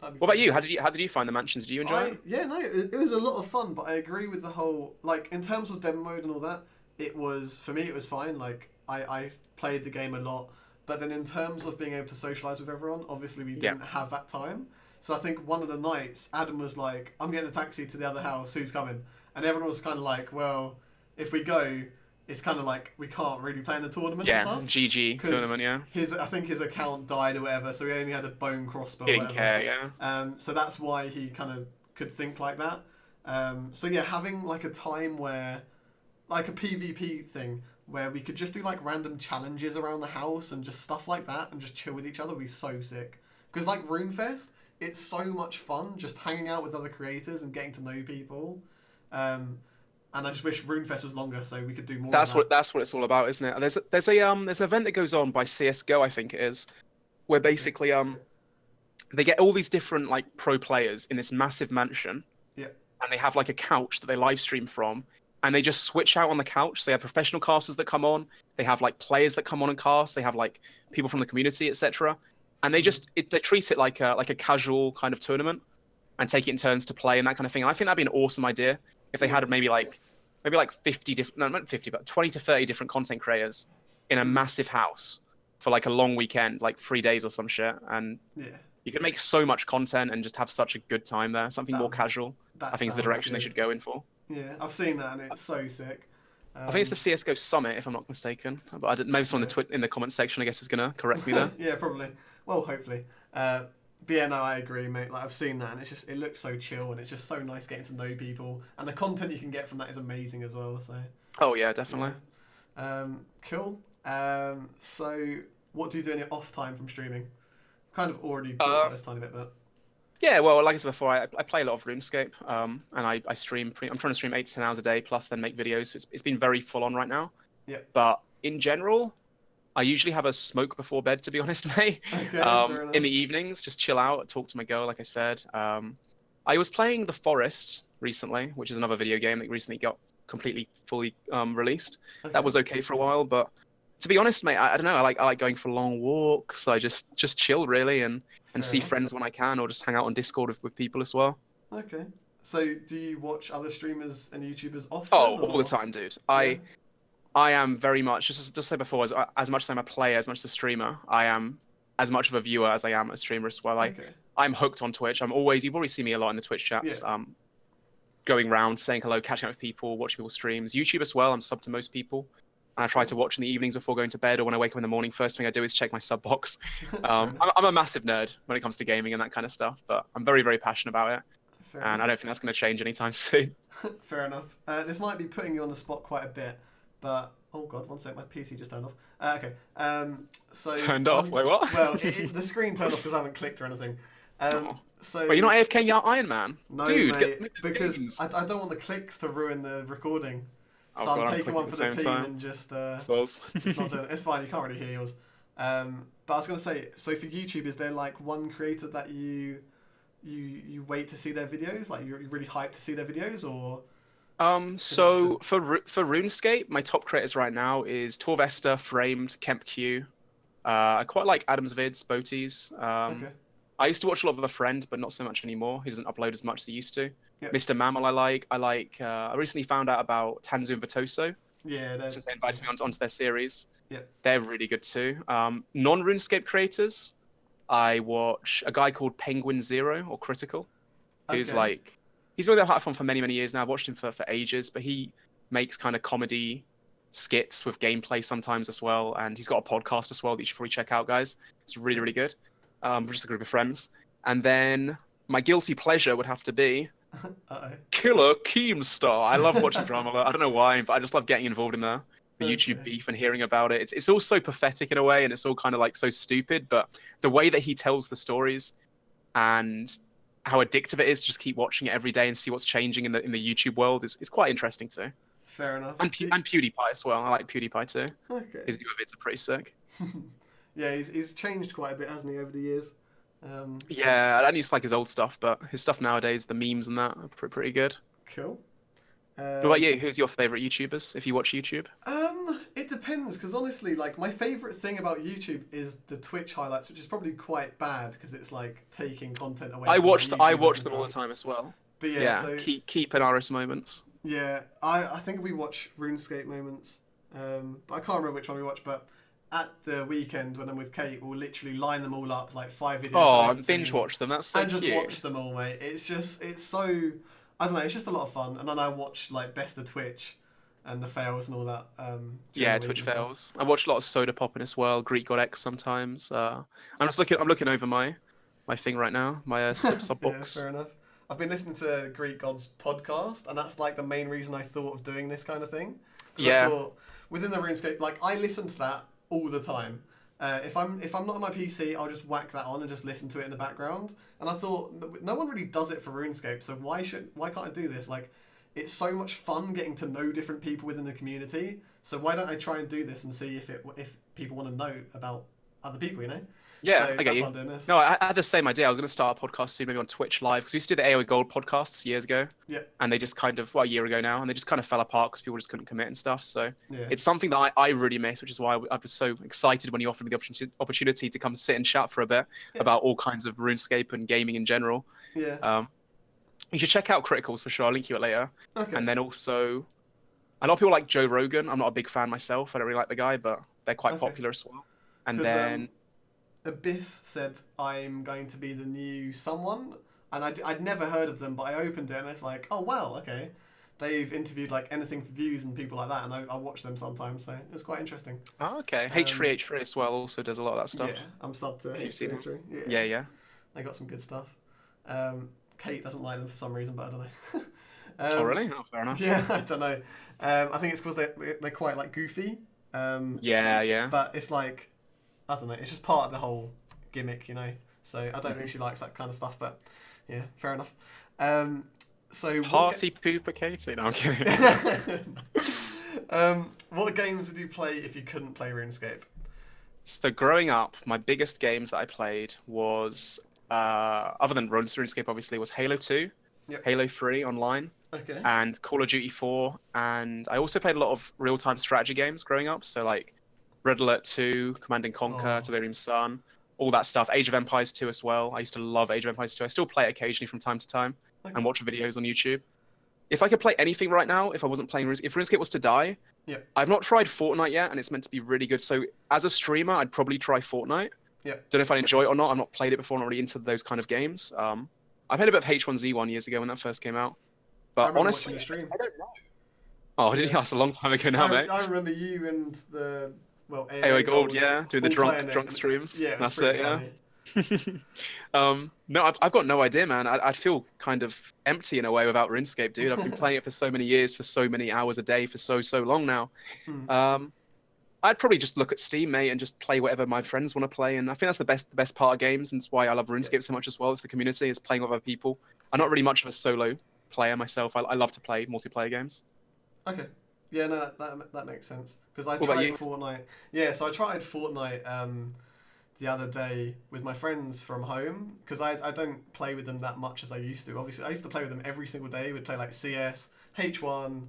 What about you? How did you find the mansions? Did you enjoy it? Yeah, no, it was a lot of fun, but I agree with the whole, like, in terms of demo mode and all that, for me, it was fine. Like, I played the game a lot, but then in terms of being able to socialise with everyone, obviously we didn't have that time. So I think one of the nights, Adam was like, I'm getting a taxi to the other house, who's coming? And everyone was kind of like, well, if we go, it's kind of like we can't really play in the tournament and stuff. GG tournament, I think his account died or whatever, so he only had a bone crossbow. He didn't care, So that's why he kind of could think like that. So yeah, having like a time where, like a PvP thing, where we could just do like random challenges around the house and just stuff like that and just chill with each other would be so sick. Because like RuneFest, it's so much fun just hanging out with other creators and getting to know people. And I just wish RuneFest was longer so we could do more. That's of that. what it's all about, isn't it? There's an event that goes on by CS:GO, I think it is, where basically they get all these different like pro players in this massive mansion. Yeah. And they have like a couch that they live stream from, and they just switch out on the couch. So they have professional casters that come on, they have like players that come on and cast, they have like people from the community, etc. And they they treat it like a casual kind of tournament and take it in turns to play and that kind of thing. And I think that'd be an awesome idea if they had maybe like 50 different, no, not 50, but 20 to 30 different content creators in a massive house for like a long weekend, like 3 days or some shit. And you can make so much content and just have such a good time there. Something more casual. I think is the direction they should go in for. Yeah, I've seen that and it's so sick. I think it's the CS:GO Summit, if I'm not mistaken. But I didn't, maybe someone in the comment section, I guess, is gonna correct me there. Yeah, probably. Well, hopefully. But yeah, no, I agree, mate. Like I've seen that, and it looks so chill, and it's just so nice getting to know people, and the content you can get from that is amazing as well. So. Oh yeah, definitely. Yeah. Cool. So what do you do in your off time from streaming? Kind of already talked about this tiny bit, but. Yeah, well, like I said before, I play a lot of RuneScape, and I stream. I'm trying to stream 8 to 10 hours a day, plus then make videos. So it's been very full on right now. Yeah. But in general, I usually have a smoke before bed, to be honest, mate. Okay, in the evenings, just chill out, talk to my girl, like I said. I was playing The Forest recently, which is another video game that recently got completely fully released. Okay. That was okay for a while, but to be honest, mate, I don't know. I like going for long walks. I just chill really and see friends when I can, or just hang out on Discord with people as well. Okay. So do you watch other streamers and YouTubers often? Oh, all the time, dude. Yeah. I am very much, just say before, as much as I'm a player, as much as a streamer, I am as much of a viewer as I am a streamer as well. I'm hooked on Twitch. You probably see me a lot in the Twitch chats, going around, saying hello, catching up with people, watching people's streams. YouTube as well, I'm subbed to most people. And I try to watch in the evenings before going to bed, or when I wake up in the morning, first thing I do is check my sub box. I'm a massive nerd when it comes to gaming and that kind of stuff, but I'm very, very passionate about it. And I don't think that's going to change anytime soon. Fair enough. This might be putting you on the spot quite a bit, but oh god, one sec, my PC just turned off. Okay. So turned off? Wait, what? Well, the screen turned off because I haven't clicked or anything. So. Wait, you're not AFK Iron Man? No, dude, mate, because I don't want the clicks to ruin the recording. So I'm taking one for the team and just it's not doing it. It's fine. You can't really hear yours. But I was gonna say, so for YouTube, is there like one creator that you wait to see their videos? Like you're really hyped to see their videos, or? So for RuneScape, my top creators right now is Torvesta, Framed, KempQ. I quite like Adam's vids, Boties. Okay. I used to watch a lot of A Friend, but not so much anymore. He doesn't upload as much as he used to. Yep. Mr. Mammal, I recently found out about Tanzu and Vitoso. Yeah, since they invited me onto their series. Yeah. They're really good too. Non-RuneScape creators, I watch a guy called Penguin Zero or Critical, who's he's been on their platform for many, many years now. I've watched him for ages, but he makes kind of comedy skits with gameplay sometimes as well. And he's got a podcast as well that you should probably check out, guys. It's really, really good. We're just a group of friends. And then my guilty pleasure would have to be Killer Keemstar. I love watching drama. I don't know why, but I just love getting involved in the YouTube beef and hearing about it. It's all so pathetic in a way, and it's all kind of like so stupid, but the way that he tells the stories and how addictive it is to just keep watching it every day and see what's changing in the YouTube world is quite interesting too. Fair enough. And PewDiePie as well. I like PewDiePie too. Okay. His new vids are pretty sick. Yeah, he's changed quite a bit, hasn't he, over the years? Yeah, I don't used to like his old stuff, but his stuff nowadays, the memes and that, are pretty good. Cool. What about you? Who's your favorite YouTubers if you watch YouTube? It depends, because honestly, like my favorite thing about YouTube is the Twitch highlights, which is probably quite bad because it's like taking content away. I watch them all the time as well. But yeah, so keep an RS moments. Yeah, I think we watch RuneScape moments, but I can't remember which one we watch. But at the weekend when I'm with Kate, we'll literally line them all up, like 5 videos. Oh, and binge watch them. That's so and cute. just watch them all, mate. It's so, I don't know, it's just a lot of fun. And then I watch like Best of Twitch and the fails and all that. Yeah, Twitch fails. I watch a lot of Soda Popping as well. Greek God X sometimes. I'm looking over my thing right now, my sub box. Yeah, fair enough. I've been listening to Greek God's podcast, and that's like the main reason I thought of doing this kind of thing. Yeah. I thought, within the RuneScape, like I listen to that all the time, If I'm not on my PC, I'll just whack that on and just listen to it in the background. And I thought no one really does it for RuneScape, so why can't I do this? Like, it's so much fun getting to know different people within the community. So why don't I try and do this and see if people want to know about other people, you know? Yeah, So I get that's you. why I'm doing this. No, I had the same idea. I was going to start a podcast soon, maybe on Twitch Live, because we used to do the AOE Gold podcasts years ago. Yeah. And they just kind of, well, a year ago now, and they just kind of fell apart because people just couldn't commit and stuff. So Yeah. it's something that I really miss, which is why I was so excited when you offered me the opportunity to come sit and chat for a bit about all kinds of RuneScape and gaming in general. Yeah. You should check out Criticals for sure. I'll link you it later. Okay. And then also, a lot of people like Joe Rogan. I'm not a big fan myself. I don't really like the guy, but they're quite Okay. popular as well. And 'Cause, then Abyss said I'm going to be the new someone, and I'd never heard of them, but I opened it and it's like, oh wow, okay. They've interviewed like Anything for Views and people like that, and I watch them sometimes, so it was quite interesting. oh, okay, H3 as well also does a lot of that stuff. Yeah, I'm subbed to Have you seen H3. Yeah. They got some good stuff. Kate doesn't like them for some reason, but I don't know. Oh really? Oh, fair enough. Yeah, I don't know. I think it's because they're quite like goofy. Yeah. But it's like, I don't know, it's just part of the whole gimmick, you know. So I don't think she likes that kind of stuff, but yeah, fair enough. So Party pooper Katie. No, I'm kidding. what games would you play if you couldn't play RuneScape? So growing up, my biggest games that I played was, other than RuneScape obviously, was Halo 2, Yep. Halo 3 online, Okay. and Call of Duty 4. And I also played a lot of real-time strategy games growing up. So like Red Alert 2, Command and Conquer, Tiberium's Sun, all that stuff. Age of Empires 2 as well. I used to love Age of Empires 2. I still play it occasionally from time to time and watch videos on YouTube. If I could play anything right now, if I wasn't playing RuneScape, if RuneScape was to die, I've not tried Fortnite yet, and it's meant to be really good. So as a streamer, I'd probably try Fortnite. Don't know if I enjoy it or not. I've not played it before. I'm not really into those kind of games. I played a bit of H1Z1 years ago when that first came out. But honestly, I don't know. Oh, did you? That's a long time ago now, mate. I remember you and the AOE Gold, doing the drunk streams. Yeah, that's it. funny. No, I've got no idea, man. I'd feel kind of empty in a way without RuneScape, dude. I've been playing it for so many years, for so many hours a day, for so long now. I'd probably just look at Steam, mate, and just play whatever my friends want to play. And I think that's the best part of games, and it's why I love RuneScape so much as well. It's the community, is playing with other people. I'm not really much of a solo player myself. I love to play multiplayer games. Okay. Yeah, no, that makes sense. Because I What about tried you? Fortnite. Yeah, so I tried Fortnite the other day with my friends from home, because I don't play with them that much as I used to. Obviously, I used to play with them every single day. We'd play like CS, H1,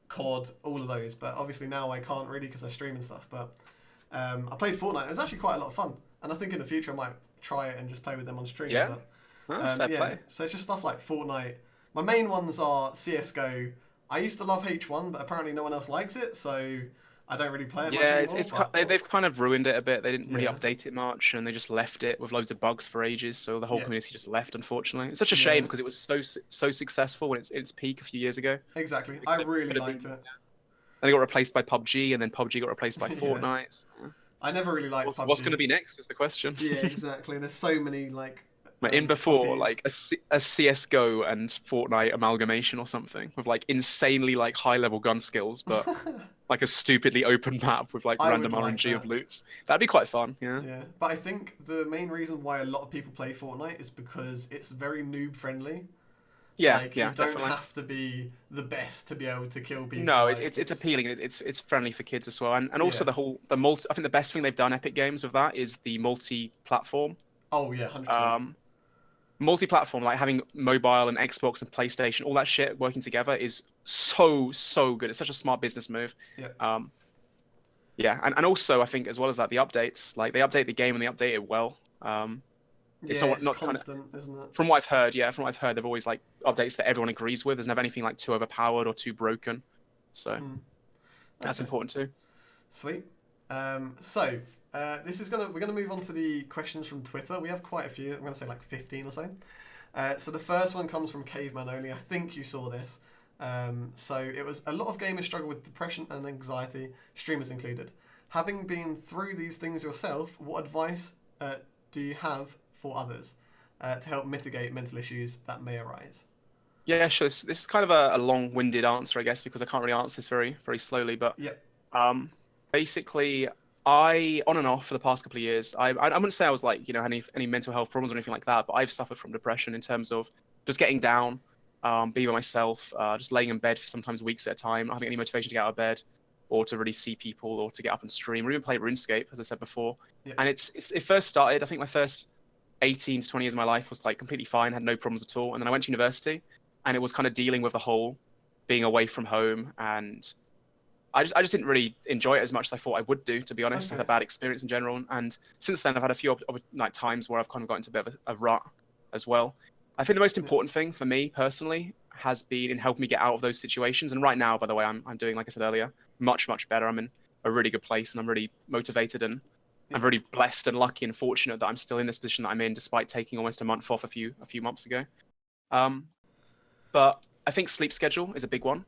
COD, all of those. But obviously now I can't really because I stream and stuff. But I played Fortnite. It was actually quite a lot of fun. And I think in the future I might try it and just play with them on stream. Yeah. But, Fair play. so it's just stuff like Fortnite. My main ones are CSGO. I used to love H1, but apparently no one else likes it, so I don't really play it much anymore. They've kind of ruined it a bit. They didn't really Yeah. update it much, and they just left it with loads of bugs for ages. So the whole community just left, unfortunately. It's such a shame because it was so successful when its peak a few years ago. Exactly. I really liked it. And they got replaced by PUBG, and then PUBG got replaced by Fortnite. I never really liked PUBG. What's going to be next is the question. Yeah, exactly. And there's so many in before, copies. like a CS:GO and Fortnite amalgamation or something with like insanely like high level gun skills, but like a stupidly open map with like random RNG of loots. That'd be quite fun. Yeah. Yeah, but I think the main reason why a lot of people play Fortnite is because it's very noob friendly. Yeah, you don't definitely. have to be the best to be able to kill people. No, it's appealing. It's friendly for kids as well, and also the multi. I think the best thing they've done Epic Games with that is the multi-platform. Oh yeah, 100%. Multi-platform, like having mobile and Xbox and PlayStation, all that shit working together is so good. It's such a smart business move. Yeah. And also I think as well as that, the updates, like they update the game and they update it well. It's not constant, isn't it? From what I've heard, they've always like updates that everyone agrees with. There's never anything like too overpowered or too broken. So that's important too. Sweet. We're gonna move on to the questions from Twitter. We have quite a few. I'm gonna say like 15 or so. So the first one comes from Caveman Only. I think you saw this. So it was a lot of gamers struggle with depression and anxiety, streamers included. Having been through these things yourself, what advice do you have for others to help mitigate mental issues that may arise? Yeah, sure. This is kind of a long-winded answer, I guess, because I can't really answer this very slowly. But basically, I on and off for the past couple of years. I wouldn't say I was like any mental health problems or anything like that, but I've suffered from depression in terms of just getting down, being by myself, just laying in bed for sometimes weeks at a time, not having any motivation to get out of bed, or to really see people, or to get up and stream, or even play RuneScape, as I said before. Yeah. And it first started. I think my first 18 to 20 years of my life was like completely fine, had no problems at all. And then I went to university, and it was kind of dealing with the whole being away from home, and I just didn't really enjoy it as much as I thought I would do, to be honest. I had a bad experience in general, and since then I've had a few like times where I've kind of got into a bit of a rut as well. I think the most important thing for me personally has been in helping me get out of those situations. And right now, by the way, I'm doing, like I said earlier, much better. I'm in a really good place, and I'm really motivated, and I'm really blessed and lucky and fortunate that I'm still in this position that I'm in, despite taking almost a month off a few months ago. But I think sleep schedule is a big one.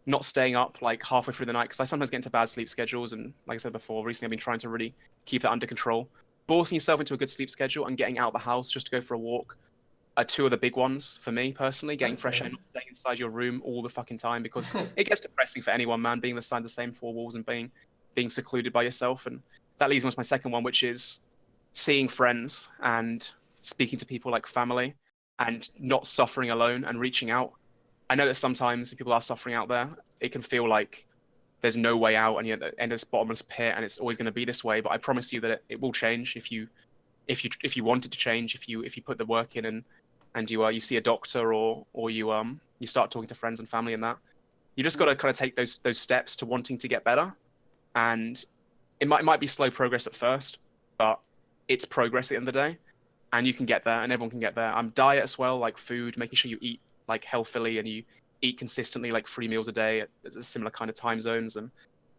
Not staying up like halfway through the night, because I sometimes get into bad sleep schedules, and like I said before, recently I've been trying to really keep that under control. Forcing yourself into a good sleep schedule and getting out of the house just to go for a walk are two of the big ones for me personally. Getting fresh air, not staying inside your room all the fucking time, because it gets depressing for anyone, man, being inside the same four walls and being secluded by yourself. And that leads me to my second one, which is seeing friends and speaking to people like family, and not suffering alone and reaching out. I know that sometimes if people are suffering out there, it can feel like there's no way out, and you're at the end of this bottomless pit, and it's always going to be this way. But I promise you that it will change if you want it to change, if you put the work in, and you see a doctor, or you start talking to friends and family, and that you just got to kind of take those steps to wanting to get better. And it might be slow progress at first, but it's progress at the end of the day, and you can get there, and everyone can get there. Diet as well, like food, making sure you eat like healthily, and you eat consistently, like 3 meals a day at similar kind of time zones. And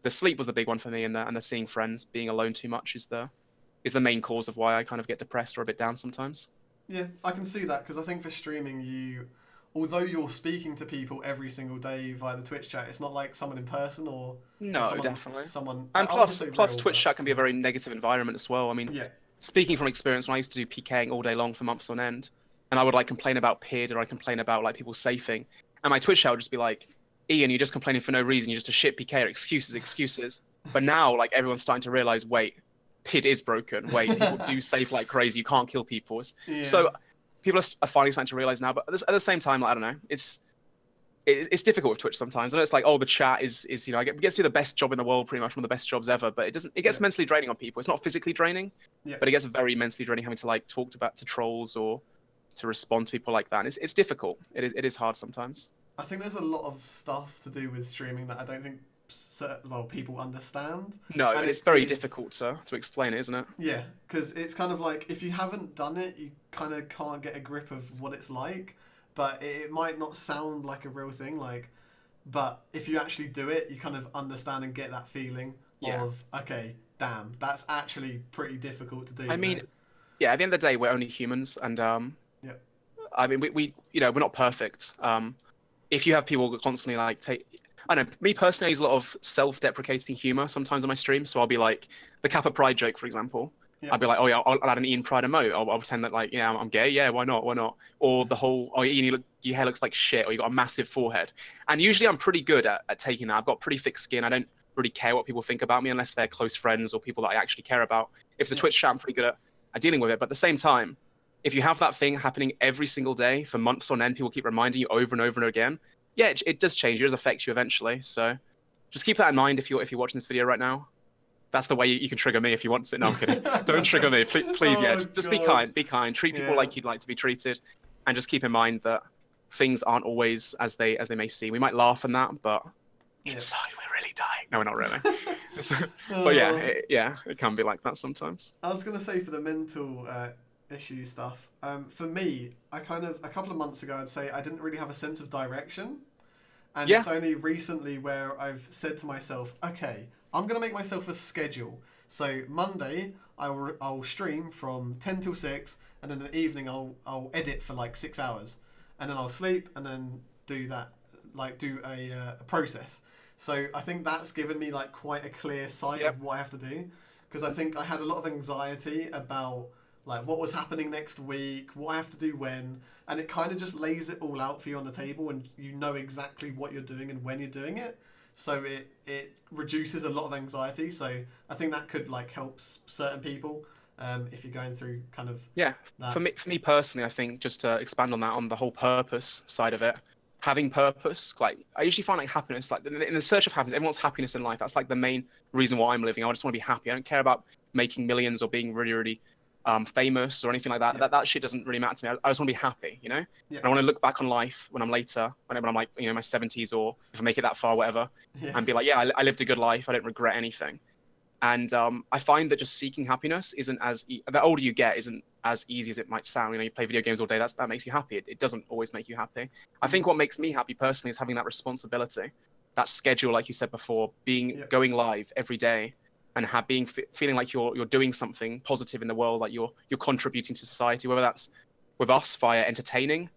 the sleep was the big one for me, and the seeing friends, being alone too much is the main cause of why I kind of get depressed or a bit down sometimes. Yeah, I can see that, because I think for streaming, although you're speaking to people every single day via the Twitch chat, it's not like someone in person, or No, definitely. Someone, And plus real, Twitch chat can be a very negative environment as well. I mean, speaking from experience, when I used to do PKing all day long for months on end, and I would like complain about PID, or I complain about like people safing, and my Twitch chat would just be like, Ian, you're just complaining for no reason, you're just a shit PKer, excuses. But now, like, everyone's starting to realize, wait, PID is broken. Wait, people do safe like crazy. You can't kill people. So people are finally starting to realize now. But at the same time, like, I don't know. It's difficult with Twitch sometimes. I know it's like, oh, the chat is I get to do the best job in the world, pretty much one of the best jobs ever. But it gets mentally draining on people. It's not physically draining, but it gets very mentally draining having to like talk to trolls, or to respond to people like that. And it's difficult. It is hard sometimes. I think there's a lot of stuff to do with streaming that I don't think people understand. No, and it's very difficult to explain it, isn't it? Yeah, because it's kind of like, if you haven't done it, you kind of can't get a grip of what it's like. But it might not sound like a real thing, but if you actually do it, you kind of understand and get that feeling of, okay, damn, that's actually pretty difficult to do. I mean, yeah, at the end of the day, we're only humans, and I mean, we're not perfect. If you have people constantly like I don't know, me personally, I use a lot of self-deprecating humor sometimes on my stream. So I'll be like, the Kappa Pride joke, for example. I'll be like, oh yeah, I'll add an Ian Pride emote. I'll pretend that, like, yeah, I'm gay. Yeah, why not? Or the whole, oh, Ian, your hair looks like shit, or you got a massive forehead. And usually I'm pretty good at taking that. I've got pretty thick skin. I don't really care what people think about me unless they're close friends or people that I actually care about. If it's a Twitch chat, I'm pretty good at dealing with it. But at the same time, if you have that thing happening every single day for months on end, people keep reminding you over and over and again, yeah, it does change. It does affect you eventually. So just keep that in mind if you're watching this video right now. That's the way you can trigger me if you want to. No, I'm kidding. Don't trigger me, please. Just be kind. Be kind. Treat people like you'd like to be treated, and just keep in mind that things aren't always as they may seem. We might laugh at that, but inside we're really dying. No, we're not really. But yeah, it can be like that sometimes. I was gonna say, for the mental issue stuff, for me, I kind of, a couple of months ago, I'd say I didn't really have a sense of direction, and it's only recently where I've said to myself, okay, I'm gonna make myself a schedule. So Monday I'll stream from 10 till 6, and then in the evening I'll edit for like 6 hours, and then I'll sleep, and then do that, like do a process. So I think that's given me like quite a clear sight of what I have to do, because I think I had a lot of anxiety about like what was happening next week, what I have to do when, and it kind of just lays it all out for you on the table, and you know exactly what you're doing and when you're doing it. so it reduces a lot of anxiety. So I think that could like help certain people if you're going through kind of Yeah, that. for me personally, I think just to expand on that, on the whole purpose side of it, having purpose, like I usually find like happiness, like in the search of happiness, everyone wants happiness in life. That's like the main reason why I'm living. I just want to be happy. I don't care about making millions or being really, really famous or anything like that. Yeah, That shit doesn't really matter to me. I just want to be happy, you know? And yeah, I want to look back on life when I'm later, when I'm like, my 70s, or if I make it that far, whatever, yeah, and be like, yeah, I lived a good life. I don't regret anything. And I find that just seeking happiness isn't the older you get, isn't as easy as it might sound. You play video games all day, that makes you happy. It doesn't always make you happy. I mm, think what makes me happy personally is having that responsibility, that schedule, like you said before, yeah, going live every day, and feeling like you're doing something positive in the world, like you're contributing to society, whether that's with us via entertaining yeah,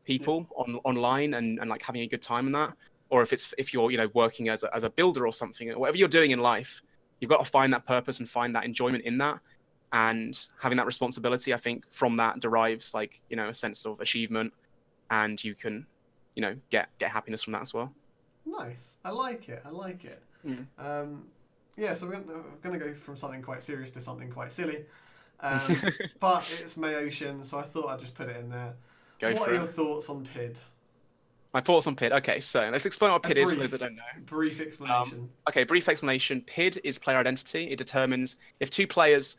people online and like having a good time in that, or if you're working as a builder or something, or whatever you're doing in life, you've got to find that purpose and find that enjoyment in that, and having that responsibility. I think from that derives like a sense of achievement, and you can get happiness from that as well. Nice. I like it. I like it. Mm. Um, yeah, so we're gonna go from something quite serious to something quite silly. Um, but it's May Ocean, so I thought I'd just put it in there. Go What are for it. your thoughts on PID? My thoughts on PID. Okay, so let's explain what A PID is for those that brief, don't know. brief explanation. Okay, brief explanation. PID is player identity. It determines if two players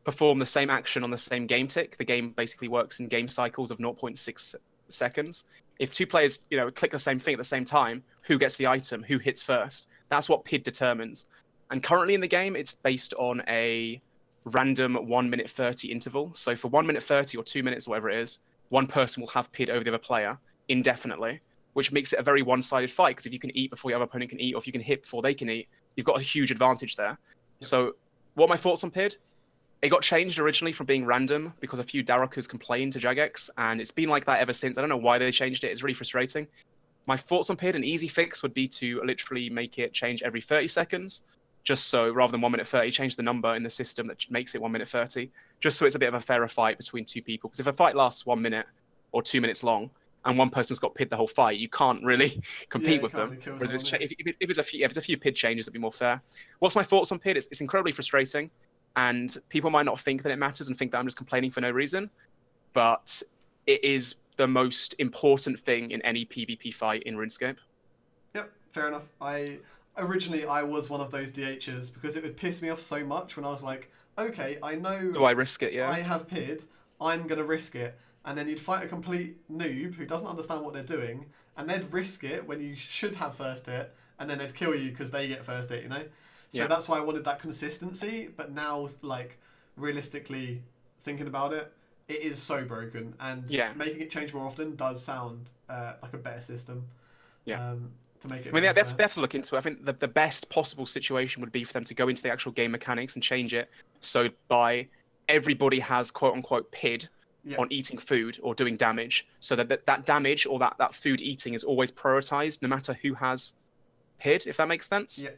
perform the same action on the same game tick. The game basically works in game cycles of zero point 0.6 seconds. If two players, click the same thing at the same time, who gets the item, who hits first? That's what PID determines. And currently in the game, it's based on a random 1 minute 30 interval. So for 1 minute 30 or 2 minutes, whatever it is, one person will have PID over the other player indefinitely, which makes it a very one-sided fight. Because if you can eat before your other opponent can eat, or if you can hit before they can eat, you've got a huge advantage there. Yep. So what are my thoughts on PID? It got changed originally from being random because a few Darokas complained to Jagex, and it's been like that ever since. I don't know why they changed it. It's really frustrating. My thoughts on PID, an easy fix would be to literally make it change every 30 seconds, just so rather than 1 minute 30, change the number in the system that makes it 1 minute 30, just so it's a bit of a fairer fight between two people. Because if a fight lasts 1 minute or 2 minutes long, and one person's got PID the whole fight, you can't really Yeah, compete you with can't them. really kill Whereas someone. Yeah. if it's a few PID changes, that'd be more fair. What's my thoughts on PID? It's incredibly frustrating, and people might not think that it matters and think that I'm just complaining for no reason, but it is the most important thing in any PvP fight in RuneScape. Yep, fair enough. Originally I was one of those DHs because it would piss me off so much when I was like, okay, I know Do I risk it? Yeah. I have PID, I'm gonna risk it, and then you'd fight a complete noob who doesn't understand what they're doing, and they'd risk it when you should have first hit, and then they'd kill you because they get first hit, So Yeah. that's why I wanted that consistency. But now, like realistically thinking about it, it is so broken, and Yeah. making it change more often does sound like a better system. Yeah. To make it. I mean, more that's fair. they have to look into it. I think the best possible situation would be for them to go into the actual game mechanics and change it. So by everybody has quote unquote PID Yeah. on eating food or doing damage, so that damage or that food eating is always prioritized, no matter who has PID, if that makes sense. Yeah.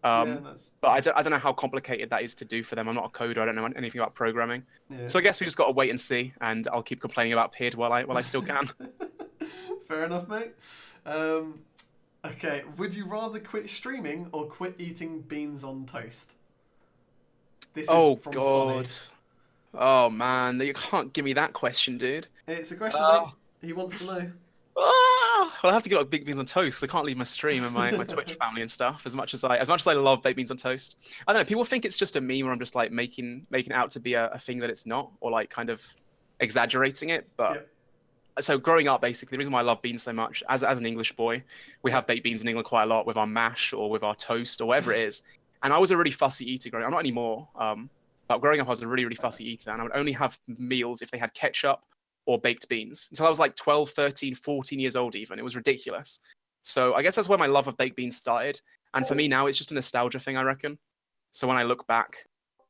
Yeah. Um, That's, but yeah. I don't know how complicated that is to do for them. I'm not a coder. I don't know anything about programming. Yeah. So I guess we just got to wait and see. And I'll keep complaining about PID while I still can. Fair enough, mate. Okay. Would you rather quit streaming or quit eating beans on toast? This is Oh from God. Sonny. Oh man, you can't give me that question, dude. It's a question, mate. Uh, He wants to know. Well, I have to get like baked beans on toast. I can't leave my stream and my Twitch family and stuff. As much as I love baked beans on toast, I don't know. People think it's just a meme where I'm just like making it out to be a thing that it's not, or like kind of exaggerating it. But Yep. so growing up, basically, the reason why I love beans so much, as an English boy, we have baked beans in England quite a lot with our mash or with our toast or whatever it is. And I was a really fussy eater growing up. I'm not anymore. But growing up, I was a really, really fussy eater, and I would only have meals if they had ketchup or baked beans until I was like 12, 13, 14 years old even. It was ridiculous. So I guess that's where my love of baked beans started. And for me now, it's just a nostalgia thing, I reckon. So when I look back,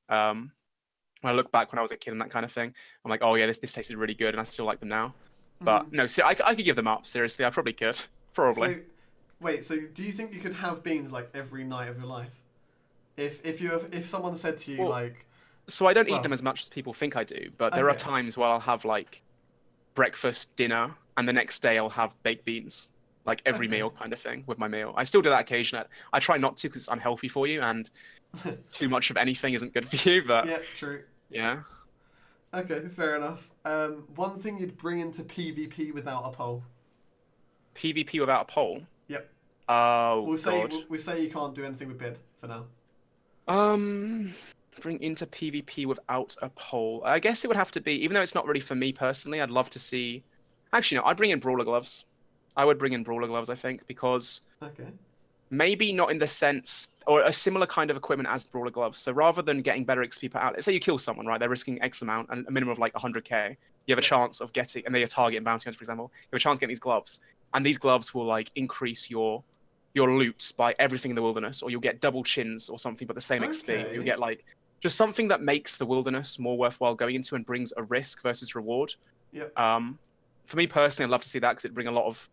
when I was a kid and that kind of thing, I'm like, oh yeah, this tasted really good, and I still like them now. But no, I could give them up. Seriously, I probably could. Probably. So, wait. So, do you think you could have beans like every night of your life? If someone said to you Well, like, So I don't eat well, them as much as people think I do, but there are okay, times where I'll have like breakfast, dinner, and the next day I'll have baked beans. like every Okay. meal kind of thing with my meal. I still do that occasionally. I try not to because it's unhealthy for you, and too much of anything isn't good for you. But Yeah, true. yeah, Okay, fair enough. One thing you'd bring into PvP without a poll. PvP without a poll. Yep. Oh We'll say God. we say you can't do anything with bid for now. Um, bring into PvP without a poll. I guess it would have to be, even though it's not really for me personally. I'd love to see. Actually, no, I'd bring in brawler gloves. I would bring in brawler gloves, I think, because Okay. maybe not in the sense or a similar kind of equipment as brawler gloves. So rather than getting better XP per out, let's say you kill someone, right? They're risking X amount and a minimum of like 100k. You have a Yep. chance of getting, and they're a target in bounty hunter, for example. You have a chance of getting these gloves, and these gloves will like increase your loot by everything in the wilderness, or you'll get double chins or something, but the same XP. Or you'll Okay. get like just something that makes the wilderness more worthwhile going into and brings a risk versus reward. Yep. For me personally, I'd love to see that because it'd bring a lot of,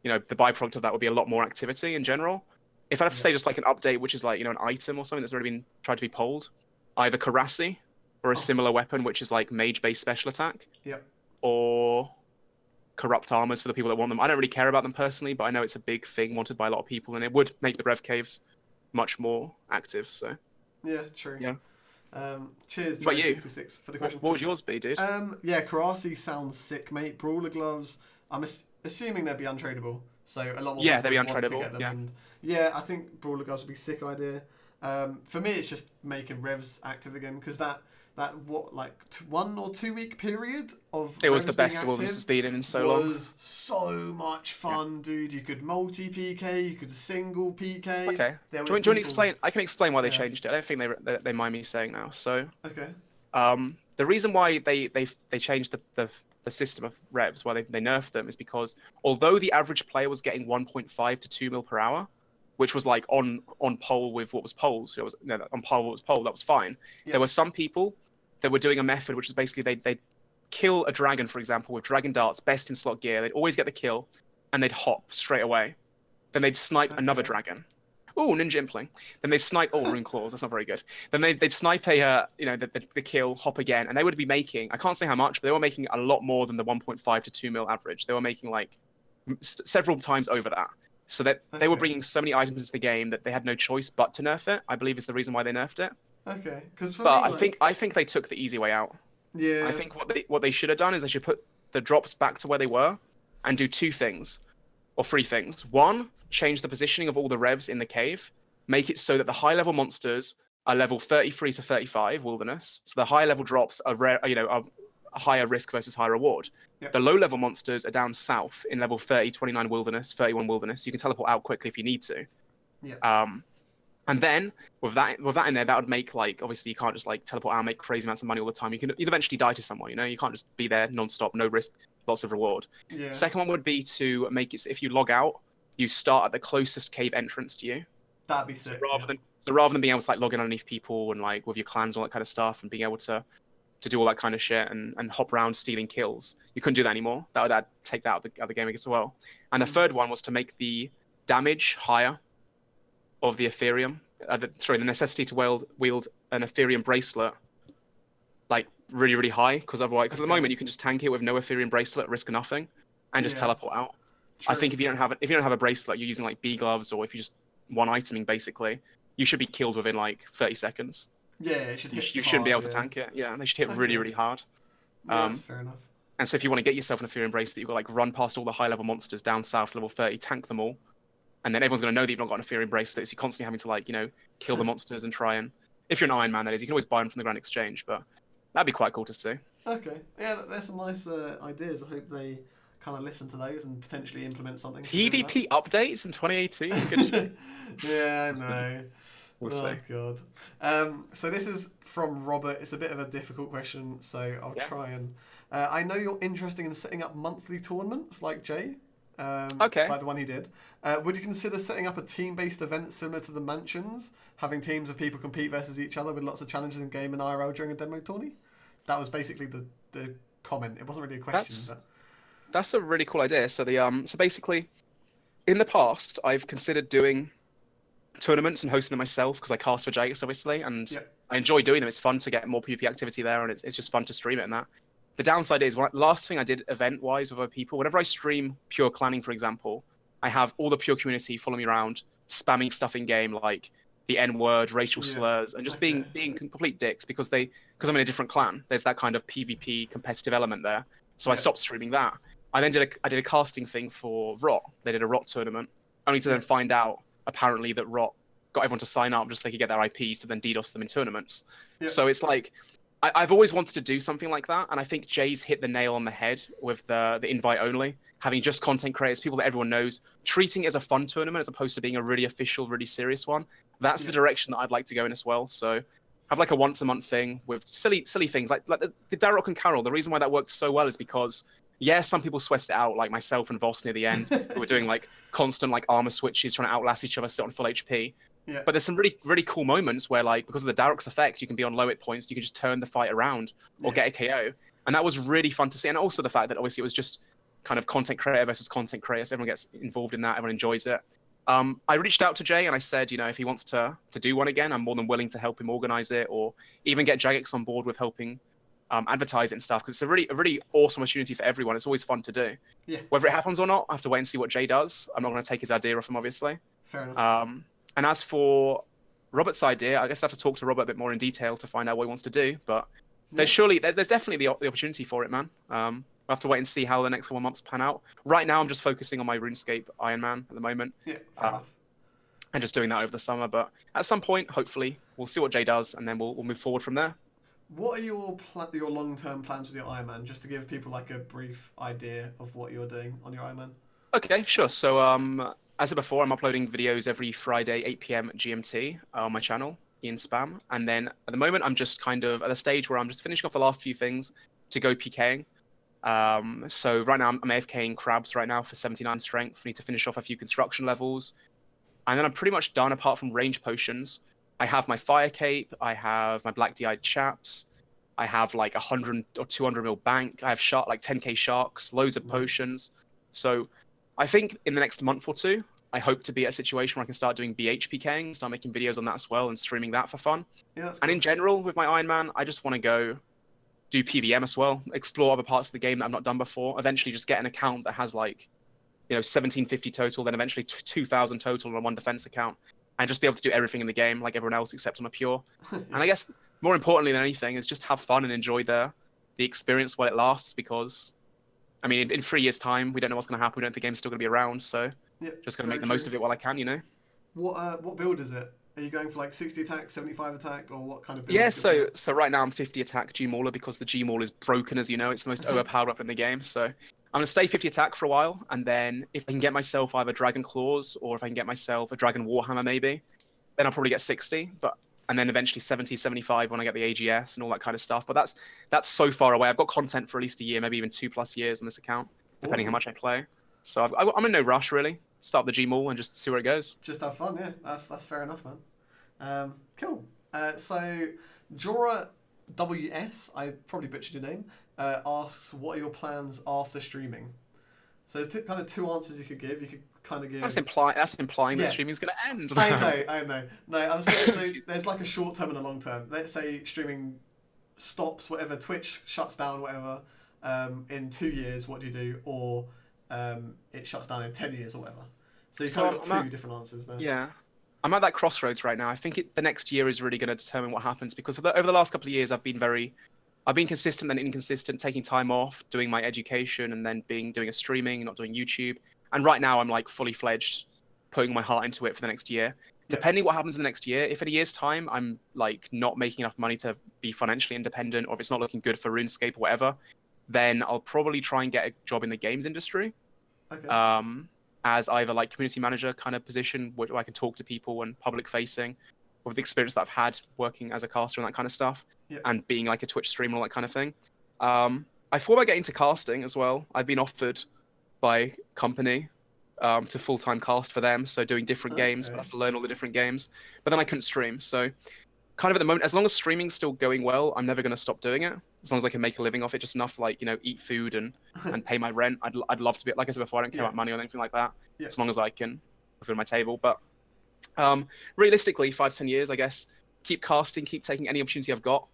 the byproduct of that would be a lot more activity in general. If I'd have to say Yep. just like an update, which is like, an item or something that's already been tried to be polled, either Karasi or a Oh. similar weapon, which is like mage-based special attack, Yep. or corrupt armors for the people that want them. I don't really care about them personally, but I know it's a big thing wanted by a lot of people, and it would make the Rev Caves much more active. So Yeah, true. yeah. Cheers, What about you? Joe66 for the question. What would yours be, dude? Yeah, Karasi sounds sick, mate. Brawler gloves. I'm assuming they'd be untradeable, so a lot more Yeah, people they'd be would want to untradeable, get them. yeah. And yeah, I think brawler gloves would be a sick idea. For me, it's just making revs active again because that 1 or 2 week period of It was revs the best being the wilderness active has been in so long. was so much fun, dude. You could multi PK, you could single PK. Okay. There Do was you want to people- explain? I can explain why they Yeah. changed it. I don't think they mind me saying now. So, Okay. the reason why they changed the system of revs, why they nerfed them, is because although the average player was getting 1.5 to 2 mil per hour, which was like on pole with what was polled, it was on par with what was polled, that was fine. Yeah. There were some people that were doing a method which is basically they'd kill a dragon, for example, with dragon darts, best in slot gear. They'd always get the kill, and they'd hop straight away. Then they'd snipe another Okay. dragon. Oh, ninja impling. Then they'd snipe. Oh, rune claws. That's not very good. Then they'd snipe the kill, hop again, and they would be making. I can't say how much, but they were making a lot more than the 1.5 to 2 mil average. They were making like several times over that. So that they were Okay. bringing so many items into the game that they had no choice but to nerf it. I believe is the reason why they nerfed it. Okay. Because for But me, I think they took the easy way out. yeah. I think what they should have done is they should put the drops back to where they were, and do 2 things, or 3 things. 1, change the positioning of all the revs in the cave, make it so that the high level monsters are level 33 to 35 wilderness, so the high level drops are rare, are a higher risk versus high reward. Yep. The low level monsters are down south in level 30, 29 wilderness, 31 wilderness. So you can teleport out quickly if you need to. Yeah. And then with that in there, that would make like obviously you can't just like teleport out and make crazy amounts of money all the time. You'd eventually die to someone, you can't just be there non-stop, no risk, lots of reward. Yeah. Second one would be to make it so if you log out, you start at the closest cave entrance to you. That'd be sick. So rather than being able to like log in underneath people and like with your clans and all that kind of stuff and being able to do all that kind of shit and hop around stealing kills, you couldn't do that anymore. That would take that out of the game, I guess, as well. And the third one was to make the damage higher of the Ethereum. The necessity to wield an Ethereum bracelet like really, really high, because at the moment you can just tank it with no Ethereum bracelet, risk nothing, and just Yeah. teleport out. True. I think if you don't have a bracelet, you're using like B gloves, or if you just one iteming basically, you should be killed within like 30 seconds. Yeah, it should You hit shouldn't be able hard, to yeah. tank it. Yeah, they should hit really, Okay. really hard. Yeah, that's fair enough. And so if you want to get yourself an Ethereum bracelet, you've got to like run past all the high level monsters down south, level 30, tank them all. And then everyone's going to know that you've not got an Ethereum bracelet, so you're constantly having to like, kill the monsters and try and, if you're an Iron Man, that is, you can always buy them from the Grand Exchange, but that'd be quite cool to see. Okay. Yeah, there's some nice ideas. I hope they kind of listen to those and potentially implement something. PvP updates in 2018? Good- Yeah, I know. We'll Oh see. god. So this is from Robert. It's a bit of a difficult question, so I'll Yeah. try and. I know you're interested in setting up monthly tournaments like Jay. Okay. Like the one he did. Would you consider setting up a team-based event similar to the Mansions, having teams of people compete versus each other with lots of challenges in game and IRL during a demo tourney? That was basically the comment. It wasn't really a question. That's a really cool idea. So so basically, in the past, I've considered doing tournaments and hosting them myself because I cast for Jagex, obviously, and Yep. I enjoy doing them. It's fun to get more PvP activity there, and it's just fun to stream it and that. The downside is, last thing I did event-wise with other people, whenever I stream pure clanning, for example, I have all the Pure community follow me around, spamming stuff in game like the N word, racial slurs, and just being complete dicks because I'm in a different clan. There's that kind of PvP competitive element there. So I stopped streaming that. I did a casting thing for Rot. They did a Rot tournament, only to then find out apparently that Rot got everyone to sign up just so they could get their IPs to then DDoS them in tournaments. So it's like I've always wanted to do something like that, and I think Jay's hit the nail on the head with the invite only, having just content creators, people that everyone knows, treating it as a fun tournament as opposed to being a really official, really serious one. That's the direction that I'd like to go in as well. So have like a once a month thing with silly things like the Darrock and Carol. The reason why that worked so well is because some people sweated it out, like myself and Voss near the end, who were doing like constant like armor switches, trying to outlast each other, sit on full HP. But there's some really, really cool moments where, like, because of the Darrock's effect, you can be on low hit points, you can just turn the fight around or get a KO. And that was really fun to see. And also the fact that obviously it was just kind of content creator versus content creator. So everyone gets involved in that, everyone enjoys it. I reached out to Jay and I said, if he wants to do one again, I'm more than willing to help him organize it or even get Jagex on board with helping advertise it and stuff. Because it's a really awesome opportunity for everyone. It's always fun to do. Whether it happens or not, I have to wait and see what Jay does. I'm not going to take his idea off him, obviously. Fair enough. And as for Robert's idea, I guess I have to talk to Robert a bit more in detail to find out what he wants to do. But there's definitely the opportunity for it, man. We'll have to wait and see how the next couple of months pan out. Right now, I'm just focusing on my RuneScape Iron Man at the moment. And just doing that over the summer. But at some point, hopefully, we'll see what Jay does, and then we'll move forward from there. What are your long-term plans with your Iron Man? Just to give people like a brief idea of what you're doing on your Iron Man. Okay, sure. So as I said before, I'm uploading videos every Friday, 8 p.m. GMT on my channel, PureSpam. And then at the moment, I'm just kind of at a stage where I'm just finishing off the last few things to go PKing. So right now, I'm AFKing crabs right now for 79 strength. I need to finish off a few construction levels. And then I'm pretty much done apart from range potions. I have my fire cape. I have my black DI chaps. I have like 100 or 200 mil bank. I have like 10k sharks, loads of potions. So I think in the next month or two, I hope to be at a situation where I can start doing BHPKing, start making videos on that as well and streaming that for fun. And in general, with my Iron Man, I just want to go do PVM as well, explore other parts of the game that I've not done before, eventually just get an account that has like, 1750 total, then eventually 2000 total on one defense account, and just be able to do everything in the game like everyone else except on a pure. And I guess more importantly than anything is just have fun and enjoy the experience while it lasts, because I mean, in 3 years' time, we don't know what's going to happen. We don't think the game's still going to be around, so just going to make the most of it while I can, What build is it? Are you going for like 60 attack, 75 attack, or what kind of build? Yeah, so right now I'm 50 attack G Mauler because the G Maul is broken, as you know. It's the most overpowered weapon in the game. So I'm going to stay 50 attack for a while, and then if I can get myself either Dragon Claws or if I can get myself a Dragon Warhammer maybe, then I'll probably get 60. And then eventually 70, 75 when I get the AGS and all that kind of stuff. But that's so far away. I've got content for at least a year, maybe even 2+ years on this account, depending how much I play. So I'm in no rush, really. Start the G Mall and just see where it goes. Just have fun, yeah. That's fair enough, man. Cool. So Jorah WS, I probably butchered your name, asks, what are your plans after streaming? So there's kind of two answers you could give. You could kind of give... That's implying that streaming's going to end. I know. No, I'm saying so there's like a short term and a long term. Let's say streaming stops, whatever, Twitch shuts down, whatever, in 2 years, what do you do? Or it shuts down in 10 years or whatever. So you've kind of got two different answers there. Yeah. I'm at that crossroads right now. I think the next year is really going to determine what happens, because over the last couple of years, I've been consistent and inconsistent, taking time off, doing my education, and then doing a streaming, not doing YouTube. And right now, I'm like fully fledged, putting my heart into it for the next year. Depending what happens in the next year, if in a year's time I'm like not making enough money to be financially independent, or if it's not looking good for RuneScape or whatever, then I'll probably try and get a job in the games industry. Okay. As either like community manager kind of position where I can talk to people and public facing, with the experience that I've had working as a caster and that kind of stuff, and being like a Twitch streamer and all that kind of thing. I thought about getting into casting as well. I've been offered by company to full-time cast for them, so doing different games, but I have to learn all the different games. But then I couldn't stream, so kind of at the moment, as long as streaming's still going well, I'm never going to stop doing it. As long as I can make a living off it, just enough to like, eat food and pay my rent. I'd love to be, like I said before, I don't care about money or anything like that. As long as I can put food on my table. But realistically, 5 to 10 years, I guess, keep casting, keep taking any opportunity I've got,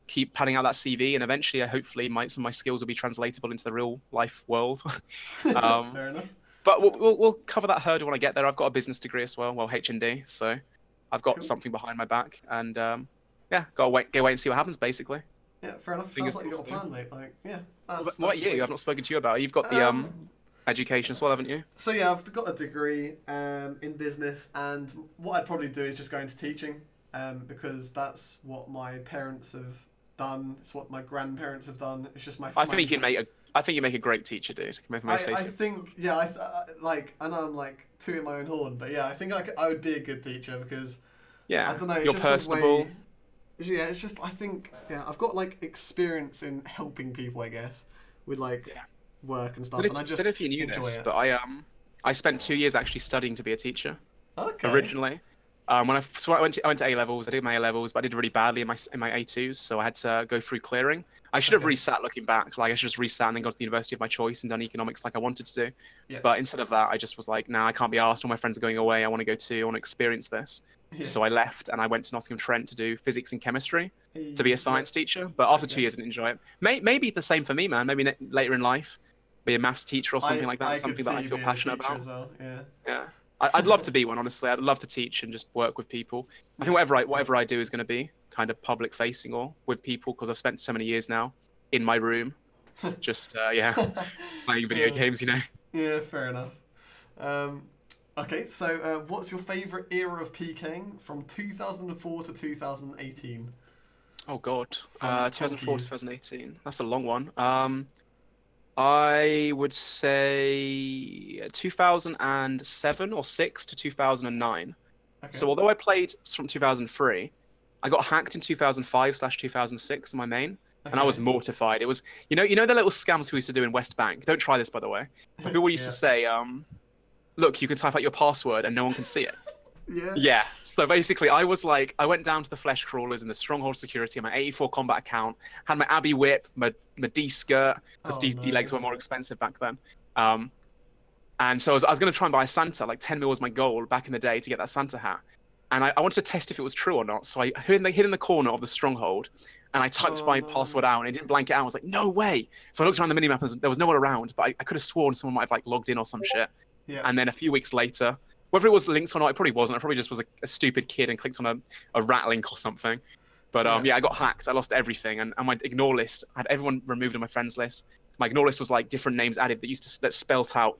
keep padding out that CV, and eventually, hopefully, some of my skills will be translatable into the real life world. Fair enough. But we'll cover that hurdle when I get there. I've got a business degree as well, well H&D, so I've got Cool. something behind my back, and yeah, gotta wait and see what happens basically. Yeah, fair enough. Sounds Fingers like you got a crossed. Yeah. plan, mate. Like, yeah, What about that's you? sweet. I've not spoken to you about. You've got the Um, education as well, haven't you? so yeah, I've got a degree in business, and what I'd probably do is just go into teaching, because that's what my parents have done. It's what my grandparents have done. It's just I think you make a great teacher, dude. If I may I say so. think, yeah, like, I know I'm like tooting my own horn, but yeah, I think I would be a good teacher because I Yeah, don't know, it's you're just personable. the way. Yeah, it's just I think yeah, I've got like experience in helping people, I guess, with like Yeah. work and stuff, Don't and I know, just don't know if you knew enjoy this, it. but I spent 2 years actually studying to be a teacher Okay. originally. I went to A levels. I did my A levels, but I did really badly in my A2s, so I had to go through clearing. I should have Okay. resat looking back. Like I should just resat and then gone to the university of my choice and done economics like I wanted to do. Yeah. But instead of that, I just was like, nah, I can't be asked. All my friends are going away. I want to go too. I want to experience this. Yeah. So I left and I went to Nottingham Trent to do physics and chemistry to be a Yeah. science teacher. But after Okay. 2 years, I didn't enjoy it. Maybe the same for me, man. Maybe later in life, be a maths teacher or something like that. I could Something see that I you feel being a passionate teacher about. as well. Yeah. Yeah. I'd love to be one, honestly. I'd love to teach and just work with people. I think whatever I do is going to be kind of public facing or with people because I've spent so many years now in my room, just yeah, playing video Uh, games. yeah, fair enough. Um, okay, so what's your favourite era of PKing from 2004 to 2018? Oh God, From 2004 to keys. 2018. That's a long one. I would say 2007 or 6 to 2009. Okay. So although I played from 2003, I got hacked in 2005/2006 on my main, and I was Okay. mortified. It was, the little scams we used to do in West Bank. Don't try this, by the way. But people used to Yeah. say, look, you can type out your password and no one can see it. Yeah. Yeah. So basically, I was like, I went down to the flesh crawlers and the stronghold security on my 84 combat account, had my Abbey whip, my D skirt, because Oh D legs no. were more expensive back then. And so I was going to try and buy a Santa, like 10 mil was my goal back in the day to get that Santa hat. And I wanted to test if it was true or not. So I hid in the corner of the stronghold and I typed Oh my no. password out and it didn't blank it out. I was like, no way. So I looked around the minimap and there was no one around, but I could have sworn someone might have like logged in or some shit. Yeah. And then a few weeks later, whether it was linked or not, it probably wasn't. I probably just was a stupid kid and clicked on a rat link or something. But Yeah. yeah, I got hacked. I lost everything. And my ignore list, I had everyone removed on my friends list. My ignore list was like different names added that spelt out,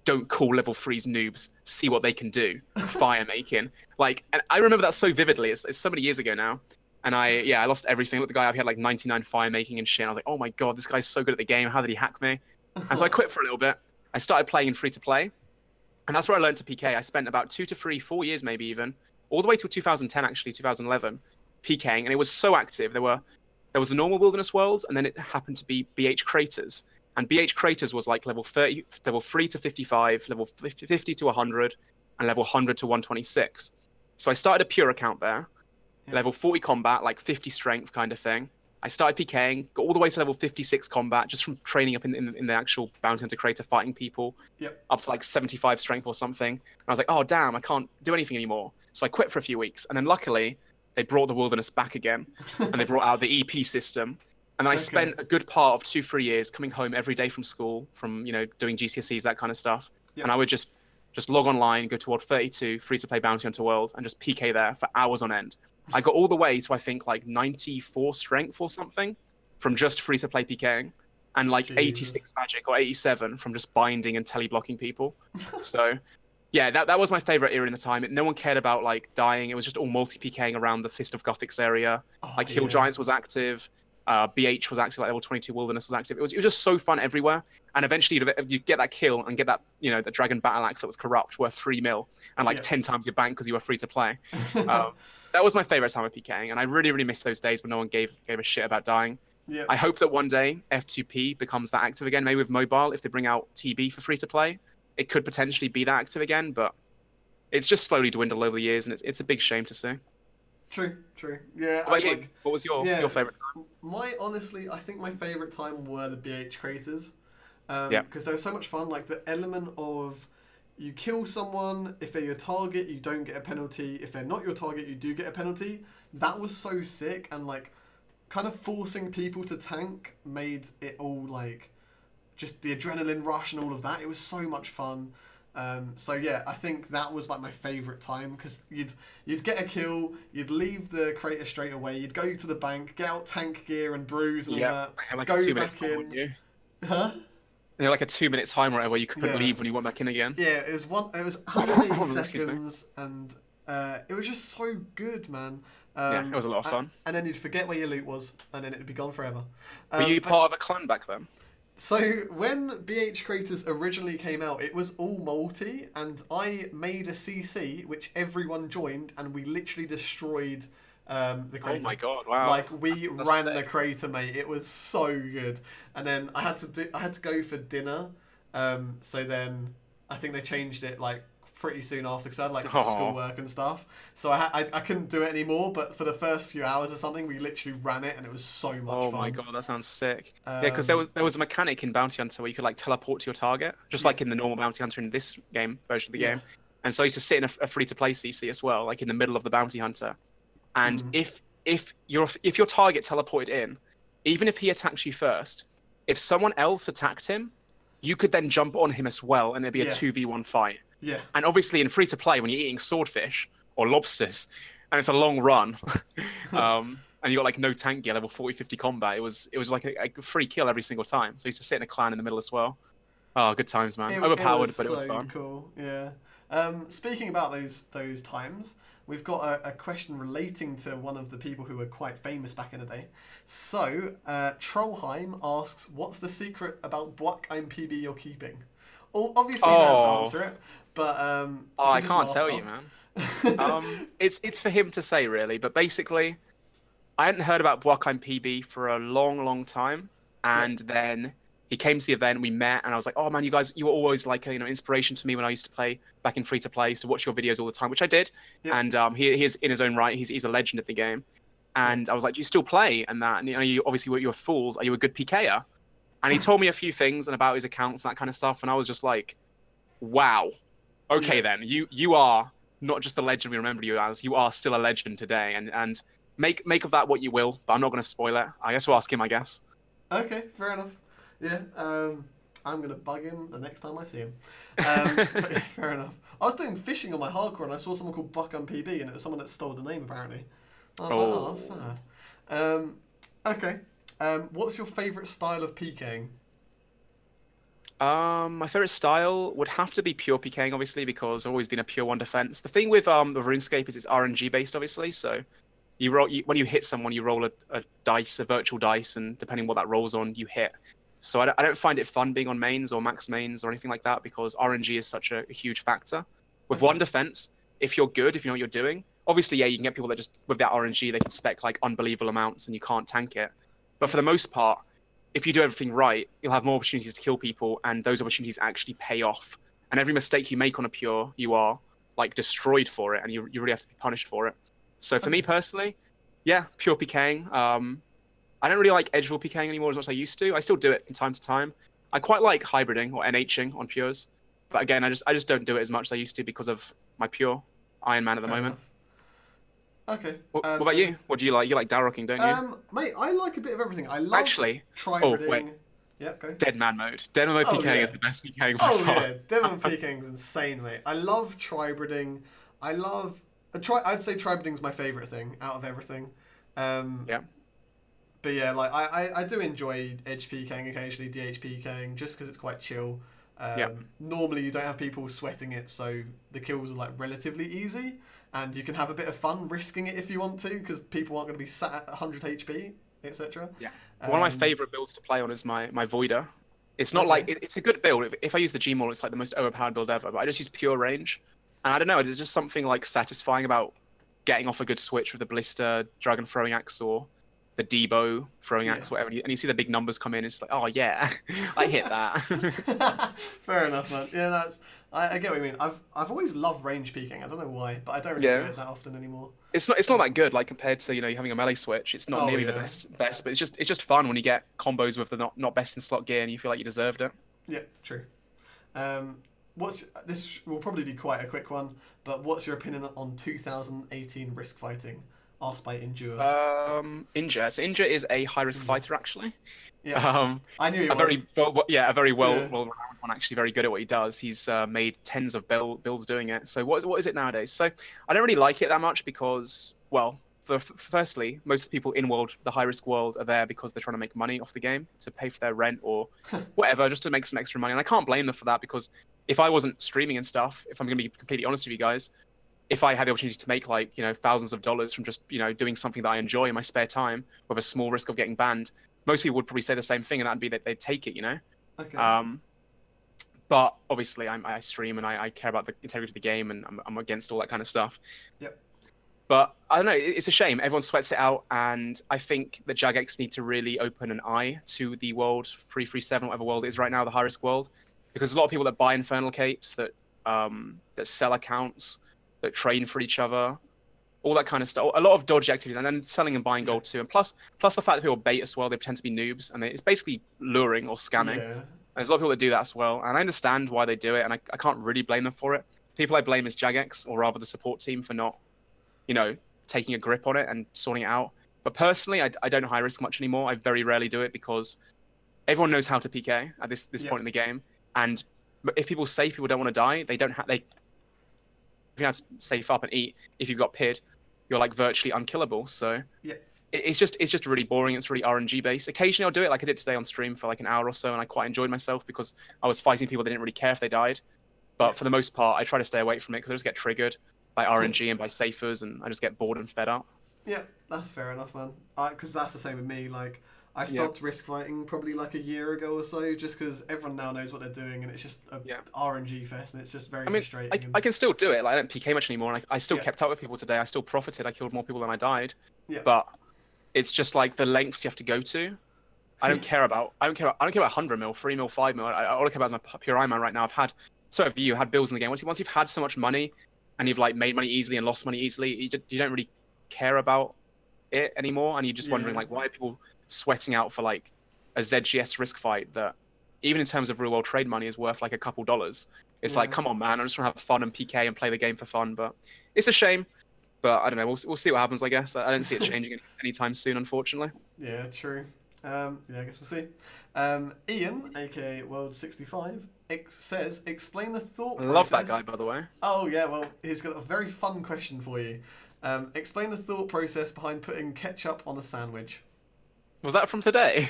don't call level 3s noobs, see what they can do, fire making. Like, and I remember that so vividly. It's so many years ago now. And I lost everything. Look, the guy up, he had like 99 fire making and shit. And I was like, oh my God, this guy's so good at the game. How did he hack me? And so I quit for a little bit. I started playing in free to play. And that's where I learned to PK. I spent about 2 to 3, 4 years maybe even, all the way till 2010 actually, 2011, PKing. And it was so active. There was the normal Wilderness Worlds, and then it happened to be BH Craters. And BH Craters was like level 30, level 3 to 55, level 50 to 100, and level 100 to 126. So I started a pure account there, Yeah. level 40 combat, like 50 strength kind of thing. I started PKing, got all the way to level 56 combat just from training up in the actual bounty hunter crater fighting people, Yep. up to like 75 strength or something. And I was like, oh damn, I can't do anything anymore. So I quit for a few weeks, and then luckily they brought the Wilderness back again, and they brought out the EP system. And then I Okay. spent a good part of 2-3 years coming home every day from school, from doing GCSEs, that kind of stuff. Yep. And I would just log online, go to World 32, free to play Bounty Hunter World, and just PK there for hours on end. I got all the way to I think like 94 strength or something from just free to play PKing, and like Jesus. 86 magic or 87 from just binding and tele blocking people. So yeah, that was my favorite era in the time. No one cared about like dying. It was just all multi PKing around the Fist of Gothics area. Oh, Like Hill yeah. Giants was active. BH was active, like level 22 Wilderness was active. It was just so fun everywhere. And eventually you'd get that kill and get that, the Dragon Battle Axe that was corrupt worth 3 mil and like Yeah. 10 times your bank because you were free to play. That was my favorite time of PKing. And I really, really miss those days when no one gave a shit about dying. Yeah. I hope that one day F2P becomes that active again, maybe with mobile. If they bring out TB for free to play, it could potentially be that active again, but it's just slowly dwindled over the years and it's a big shame to see. True. Yeah. What about you? Like, What was your yeah. favorite time? Honestly, I think my favorite time were the BH craters, Yeah. because they were so much fun. Like the element of you kill someone, if they're your target, you don't get a penalty. If they're not your target, you do get a penalty. That was so sick, and like kind of forcing people to tank made it all like just the adrenaline rush and all of that. It was so much fun. So yeah, I think that was like my favourite time because you'd get a kill, you'd leave the crater straight away, you'd go to the bank, get out tank gear and brews and all Yeah, that, like a go 2 minute back time, wouldn't in. you? Huh? You know, like a 2 minute time right where you couldn't Yeah. leave when you went back in again. Yeah, it was 180 Excuse me. seconds, and it was just so good, man. Yeah, it was a lot of fun. And then you'd forget where your loot was, and then it'd be gone forever. Were you But part of a clan back then? so when BH Creators originally came out, it was all multi, and I made a CC which everyone joined, and we literally destroyed the crater. Oh my god! Wow. Like we That's ran sick. the crater, mate. It was so good. And then I had to go for dinner. So then I think they changed it like pretty soon after because I had like Aw. schoolwork and stuff. So I couldn't do it anymore. But for the first few hours or something, we literally ran it, and it was so much Oh fun. my god, that sounds sick. Yeah, because there was a mechanic in Bounty Hunter where you could like teleport to your target, just like in the normal Bounty Hunter in this game version of the game. And so I used to sit in a free-to-play CC as well, like in the middle of the Bounty Hunter. And if your target teleported in, even if he attacks you first, if someone else attacked him, you could then jump on him as well, and it'd be a 2v1 fight. Yeah. And obviously in free-to-play, when you're eating swordfish or lobsters, and it's a long run, and you got like no tank gear, level 40, 50 combat, it was like a free kill every single time. So I used to sit in a clan in the middle as well. Oh, good times, man. Overpowered, but it was fun. Cool. Yeah. Speaking about those times, we've got a question relating to one of the people who were quite famous back in the day. So, Trollheim asks, "What's the secret about what PB you're keeping?" Oh, obviously, you don't have to answer it, but I can't tell you, man. It's for him to say, really. But basically, I hadn't heard about Buakheim PB for a long, long time, and then he came to the event, we met, and I was like, "Oh man, you guys, you were always like inspiration to me when I used to play back in free to play. I used to watch your videos all the time," which I did. Yeah. And he is in his own right. He's a legend at the game. And I was like, "Do you still play?" And that, and you obviously you're fools. Are you a good PKer? And he told me a few things and about his accounts and that kind of stuff, and I was just like, "Wow, okay then, you are not just the legend we remember you as. You are still a legend today." And make of that what you will, but I'm not going to spoil it. I have to ask him, I guess. Okay, fair enough. Yeah, I'm gonna bug him the next time I see him. But yeah, fair enough. I was doing fishing on my hardcore and I saw someone called Buckham PB, and it was someone that stole the name apparently. I was like, oh, that's sad. Okay. What's your favourite style of PKing? My favorite style would have to be pure PKing, obviously, because I've always been a pure one defense. The thing with RuneScape is it's RNG based, obviously. So you roll when you hit someone, you roll a dice, a virtual dice, and depending what that rolls on, you hit. So I don't find it fun being on mains or max mains or anything like that because RNG is such a huge factor. With one defense, if you're good, if you know what you're doing, obviously, yeah, you can get people that just with that RNG they can spec like unbelievable amounts and you can't tank it. But for the most part, if you do everything right, you'll have more opportunities to kill people, and those opportunities actually pay off. And every mistake you make on a pure, you are like destroyed for it, and you really have to be punished for it. So for me personally, yeah, pure PKing. I don't really like edgeville PKing anymore as much as I used to. I still do it from time to time. I quite like hybriding or NHing on pures, but again, I just don't do it as much as I used to because of my pure Iron Man at the moment. Okay. What about you? What do you like? You like Dalrocking, don't you? Mate, I like a bit of everything. I love Oh wait. Yeah, go. Dead man mode. Dead man mode PKing is the best PKing by far. Yeah, Dead man PKing is insane, mate. I love tribriding. I love I'd say tribriding is my favourite thing out of everything. Yeah. But yeah, like I do enjoy edge PKing occasionally, DH PKing, just because it's quite chill. Normally you don't have people sweating it, so the kills are like relatively easy, and you can have a bit of fun risking it if you want to, because people aren't going to be sat at 100 HP, etc. Yeah. One of my favourite builds to play on is my Voider. It's not like it's a good build. If I use the Gmaul, it's like the most overpowered build ever. But I just use pure range, and I don't know. There's just something like satisfying about getting off a good switch with the Blister, Dragon Throwing Axe, or the Debo Throwing Axe, whatever. And you see the big numbers come in. It's like, oh yeah, I hit that. Fair enough, man. Yeah, I get what you mean. I've always loved range peeking. I don't know why, but I don't really do it that often anymore. It's not that good, like compared to you having a melee switch. It's not nearly the best, but it's just fun when you get combos with the not best in slot gear and you feel like you deserved it. Yeah, true. This will probably be quite a quick one, but what's your opinion on 2018 risk fighting? asked by Endure. Inja. So Inja is a high-risk Injure. fighter, actually. Yeah, Um, I knew he a was. very well, yeah, a very Yeah. well-renowned one. Actually, very good at what he does. He's made tens of builds doing it. So what is it nowadays? So I don't really like it that much because, well, firstly, most people in world, the high-risk world, are there because they're trying to make money off the game to pay for their rent or whatever, just to make some extra money. And I can't blame them for that because if I wasn't streaming and stuff, if I'm going to be completely honest with you guys, if I had the opportunity to make like, thousands of dollars from just, doing something that I enjoy in my spare time with a small risk of getting banned, most people would probably say the same thing, and that'd be that they'd take it. Okay. Um, but obviously, I stream and I care about the integrity of the game, and I'm against all that kind of stuff. Yep. But I don't know, it's a shame. Everyone sweats it out, and I think the Jagex need to really open an eye to the world 337, whatever world it is right now, the high risk world, because a lot of people that buy Infernal Capes, that sell accounts, that train for each other, all that kind of stuff. A lot of dodgy activities, and then selling and buying gold too. And plus the fact that people bait as well, they pretend to be noobs, and it's basically luring or scamming. Yeah. There's a lot of people that do that as well, and I understand why they do it, and I can't really blame them for it. People I blame is Jagex, or rather the support team, for not, taking a grip on it and sorting it out. But personally, I don't high risk much anymore. I very rarely do it because everyone knows how to PK at this point in the game, and if people safe, people don't want to die. They don't have if you have to safe up and eat. If you've got PID, you're like virtually unkillable. So Yeah. it's just really boring. It's really RNG based. Occasionally I'll do it like I did today on stream for like an hour or so, and I quite enjoyed myself because I was fighting people that didn't really care if they died. But for the most part, I try to stay away from it because I just get triggered by RNG and by safers, and I just get bored and fed up. Yeah, that's fair enough, man. Because that's the same with me. Like, I stopped risk fighting probably like a year ago or so, just because everyone now knows what they're doing, and it's just a RNG fest, and it's just very frustrating. I can still do it. Like, I don't PK much anymore, and I still kept up with people today. I still profited. I killed more people than I died. Yeah. But it's just like the lengths you have to go to. I don't care about 100 mil, 3 mil, 5 mil. All I care about is my pure Iron Man right now. So have you had bills in the game. Once you've had so much money, and you've like made money easily and lost money easily, you don't really care about it anymore, and you're just wondering like, why are people sweating out for like a ZGS risk fight that, even in terms of real world trade money, is worth like a couple dollars. It's like, come on, man, I just want to have fun and PK and play the game for fun. But it's a shame. But I don't know. We'll see what happens. I guess I don't see it changing anytime soon, unfortunately. Yeah, true. I guess we'll see. Ian, aka World65, says, explain the thought process. I love that guy, by the way. Oh yeah, well, he's got a very fun question for you. Explain the thought process behind putting ketchup on a sandwich. Was that from today?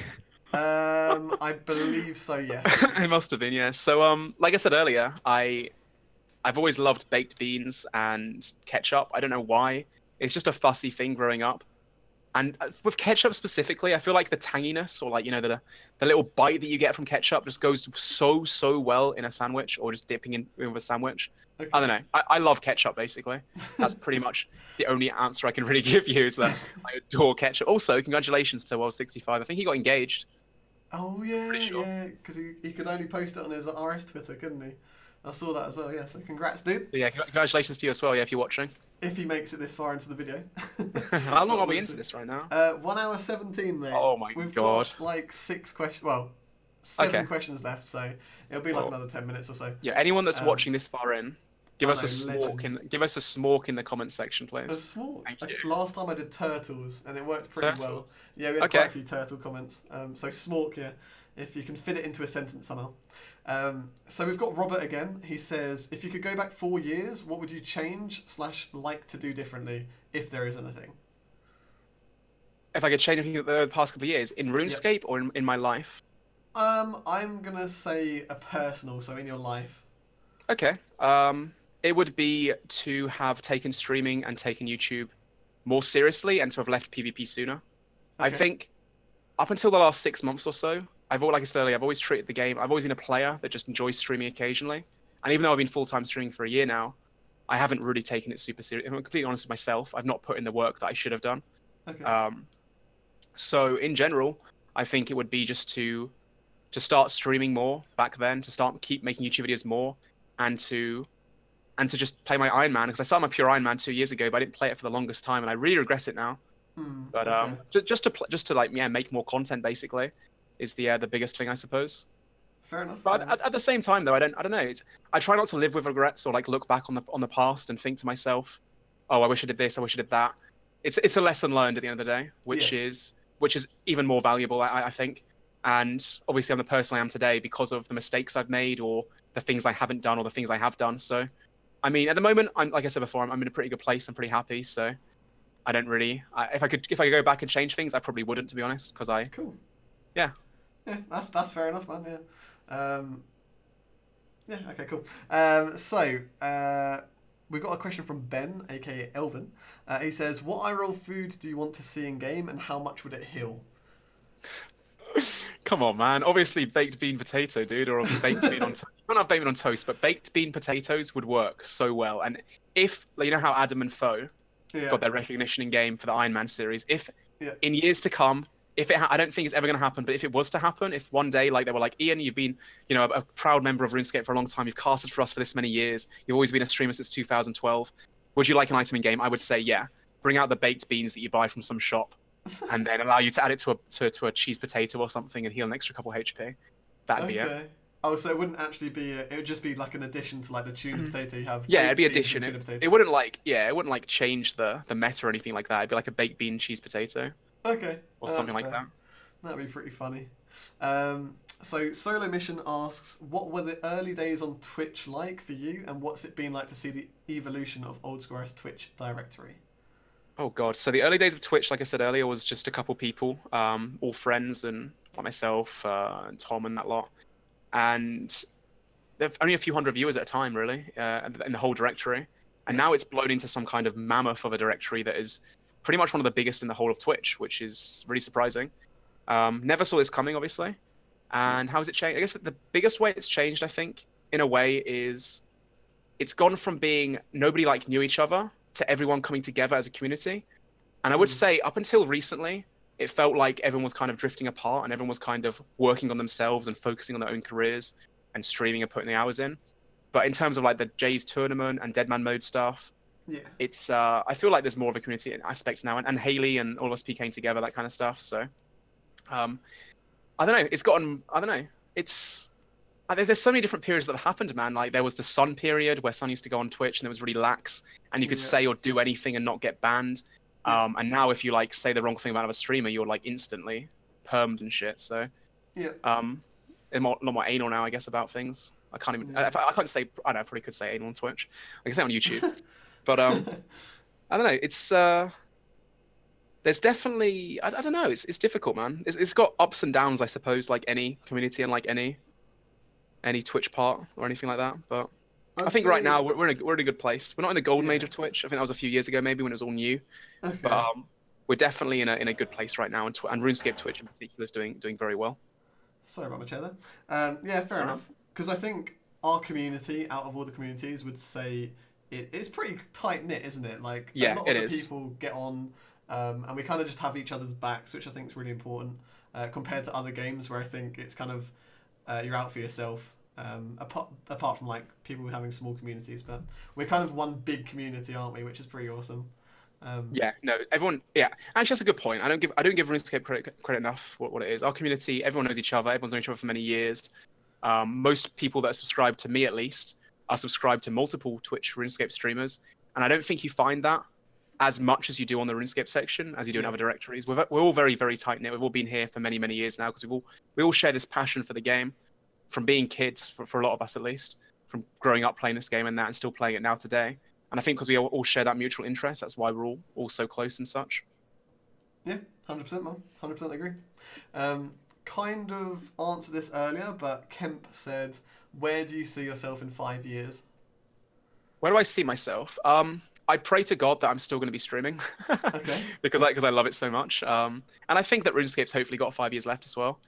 I believe so, yeah. It must have been, yeah. So, like I said earlier, I've always loved baked beans and ketchup. I don't know why. It's just a fussy thing growing up. And with ketchup specifically, I feel like the tanginess, or like, the little bite that you get from ketchup just goes so well in a sandwich, or just dipping in with a sandwich. Okay. I don't know. I love ketchup, basically. That's pretty much the only answer I can really give you, is that I adore ketchup. Also, congratulations to World65. I think he got engaged. Oh, yeah, yeah, because he could only post it on his RS Twitter, couldn't he? I saw that as well, yeah, so congrats, dude. So yeah, congratulations to you as well, yeah, if you're watching. If he makes it this far into the video. How long are we into this right now? 1 hour 17, mate. Oh my We've god. got like 6 questions, well, 7 questions left, so it'll be like another 10 minutes or so. Yeah, anyone that's watching this far in, give us a smork in the comments section, please. A smork? Thank you. Last time I did turtles, and it worked pretty well. Yeah, we had quite a few turtle comments. So smork, yeah, if you can fit it into a sentence somehow. So we've got Robert again. He says, if you could go back 4 years, what would you change / like to do differently, if there is anything? If I could change anything the past couple of years, in RuneScape or in my life? I'm going to say a personal, so in your life. Okay. It would be to have taken streaming and taken YouTube more seriously, and to have left PvP sooner. Okay. I think up until the last 6 months or so, like I said earlier, I've always treated the game, I've always been a player that just enjoys streaming occasionally. And even though I've been full-time streaming for a year now, I haven't really taken it super serious. If I'm completely honest with myself, I've not put in the work that I should have done. Okay. So in general, I think it would be just to start streaming more back then, to keep making YouTube videos more, and to just play my Iron Man, because I started my pure Iron Man 2 years ago, but I didn't play it for the longest time, and I really regret it now. But just to like make more content, basically, is the biggest thing, I suppose. Fair enough. But at the same time, though, I don't know. I try not to live with regrets, or like look back on the past and think to myself, oh, I wish I did this, I wish I did that. it's a lesson learned at the end of the day, Yeah. which is even more valuable, I think. And obviously, I'm the person I am today because of the mistakes I've made, or the things I haven't done, or the things I have done. So, I mean, at the moment, I'm like I said before, I'm in a pretty good place. I'm pretty happy. So, I don't really. If I could go back and change things, I probably wouldn't, to be honest, because Cool. yeah. Yeah, that's fair enough, man. Yeah. Yeah. Okay. Cool. We've got a question from Ben, aka Elvin. He says, "What IRL food do you want to see in game, and how much would it heal?" Come on, man. Obviously, baked bean potato, dude, or baked bean on toast. Not baked bean on toast, but baked bean potatoes would work so well. And if, like, you know how Adam and Foe Yeah. got their recognition in game for the Iron Man series, if Yeah. in years to come, I don't think it's ever going to happen, but if it was to happen, if one day, like, they were like, Ian, you've been, a proud member of RuneScape for a long time, you've casted for us for this many years, you've always been a streamer since 2012, would you like an item in game? I would say, yeah. Bring out the baked beans that you buy from some shop, and then allow you to add it to a cheese potato or something and heal an extra couple HP. That'd be it. Okay. Oh, so it wouldn't actually be. It would just be like an addition to like the tuna potato you have. Yeah, it'd be baked beans addition. and tuna potato. It wouldn't like change the meta or anything like that. It'd be like a baked bean cheese potato Okay. or something like that. That'd be pretty funny. So Solo Mission asks, what were the early days on Twitch like for you, and what's it been like to see the evolution of Old Square's Twitch directory? Oh God. So the early days of Twitch, like I said earlier, was just a couple people, all friends and like myself, and Tom and that lot. And there's only a few hundred viewers at a time, really, in the whole directory. And now it's blown into some kind of mammoth of a directory that is pretty much one of the biggest in the whole of Twitch, which is really surprising. Never saw this coming, obviously. And how has it changed? I guess the biggest way it's changed, I think, in a way, is it's gone from being nobody like knew each other to everyone coming together as a community. And I would say up until recently, it felt like everyone was kind of drifting apart and everyone was kind of working on themselves and focusing on their own careers and streaming and putting the hours in. But in terms of like the Jays tournament and Deadman mode stuff, Yeah. it's I feel like there's more of a community aspect now, and Haley and all of us PKing together, that kind of stuff. So I don't know. It's gotten. I don't know. There's so many different periods that have happened, man. Like there was the Sun period where Sun used to go on Twitch and it was really lax, and you could say or do anything and not get banned. And now if you like say the wrong thing about a streamer, you're like instantly permed and shit. So I'm a lot more anal now, I guess, about things. I can't even. I can't say. I don't know. I probably could say anal on Twitch. I can say it on YouTube, but I don't know. It's there's definitely I don't know. It's difficult, man. It's got ups and downs, I suppose, like any community and like any Twitch part or anything like that. But I think right now we're in a good place. We're not in the golden age of Twitch. I think that was a few years ago, maybe when it was all new. Okay. But we're definitely in a good place right now, and RuneScape Twitch in particular is doing very well. Sorry about my chair there. Yeah, fair enough. Because I think our community, out of all the communities, would say it's pretty tight knit, isn't it? Like a lot of the people get on, and we kind of just have each other's backs, which I think is really important compared to other games where I think it's kind of you're out for yourself. Apart from like people having small communities, but we're kind of one big community, aren't we? Which is pretty awesome. Everyone. Yeah, actually, that's a good point. I don't give RuneScape credit enough. What it is, our community, everyone knows each other. Everyone's known each other for many years. Most people that are subscribed to me, at least, are subscribed to multiple Twitch RuneScape streamers, and I don't think you find that as much as you do on the RuneScape section, as you do in other directories. We're all very, very tight knit. We've all been here for many, many years now because we all share this passion for the game, from being kids, for a lot of us at least, from growing up playing this game and still playing it now today. And I think because we all share that mutual interest, that's why we're all so close and such. Yeah, 100%, man. 100% agree. Kind of answered this earlier, but Kemp said, "Where do you see yourself in 5 years?" Where do I see myself? I pray to God that I'm still going to be streaming, Okay. because I love it so much. And I think that RuneScape's hopefully got 5 years left as well.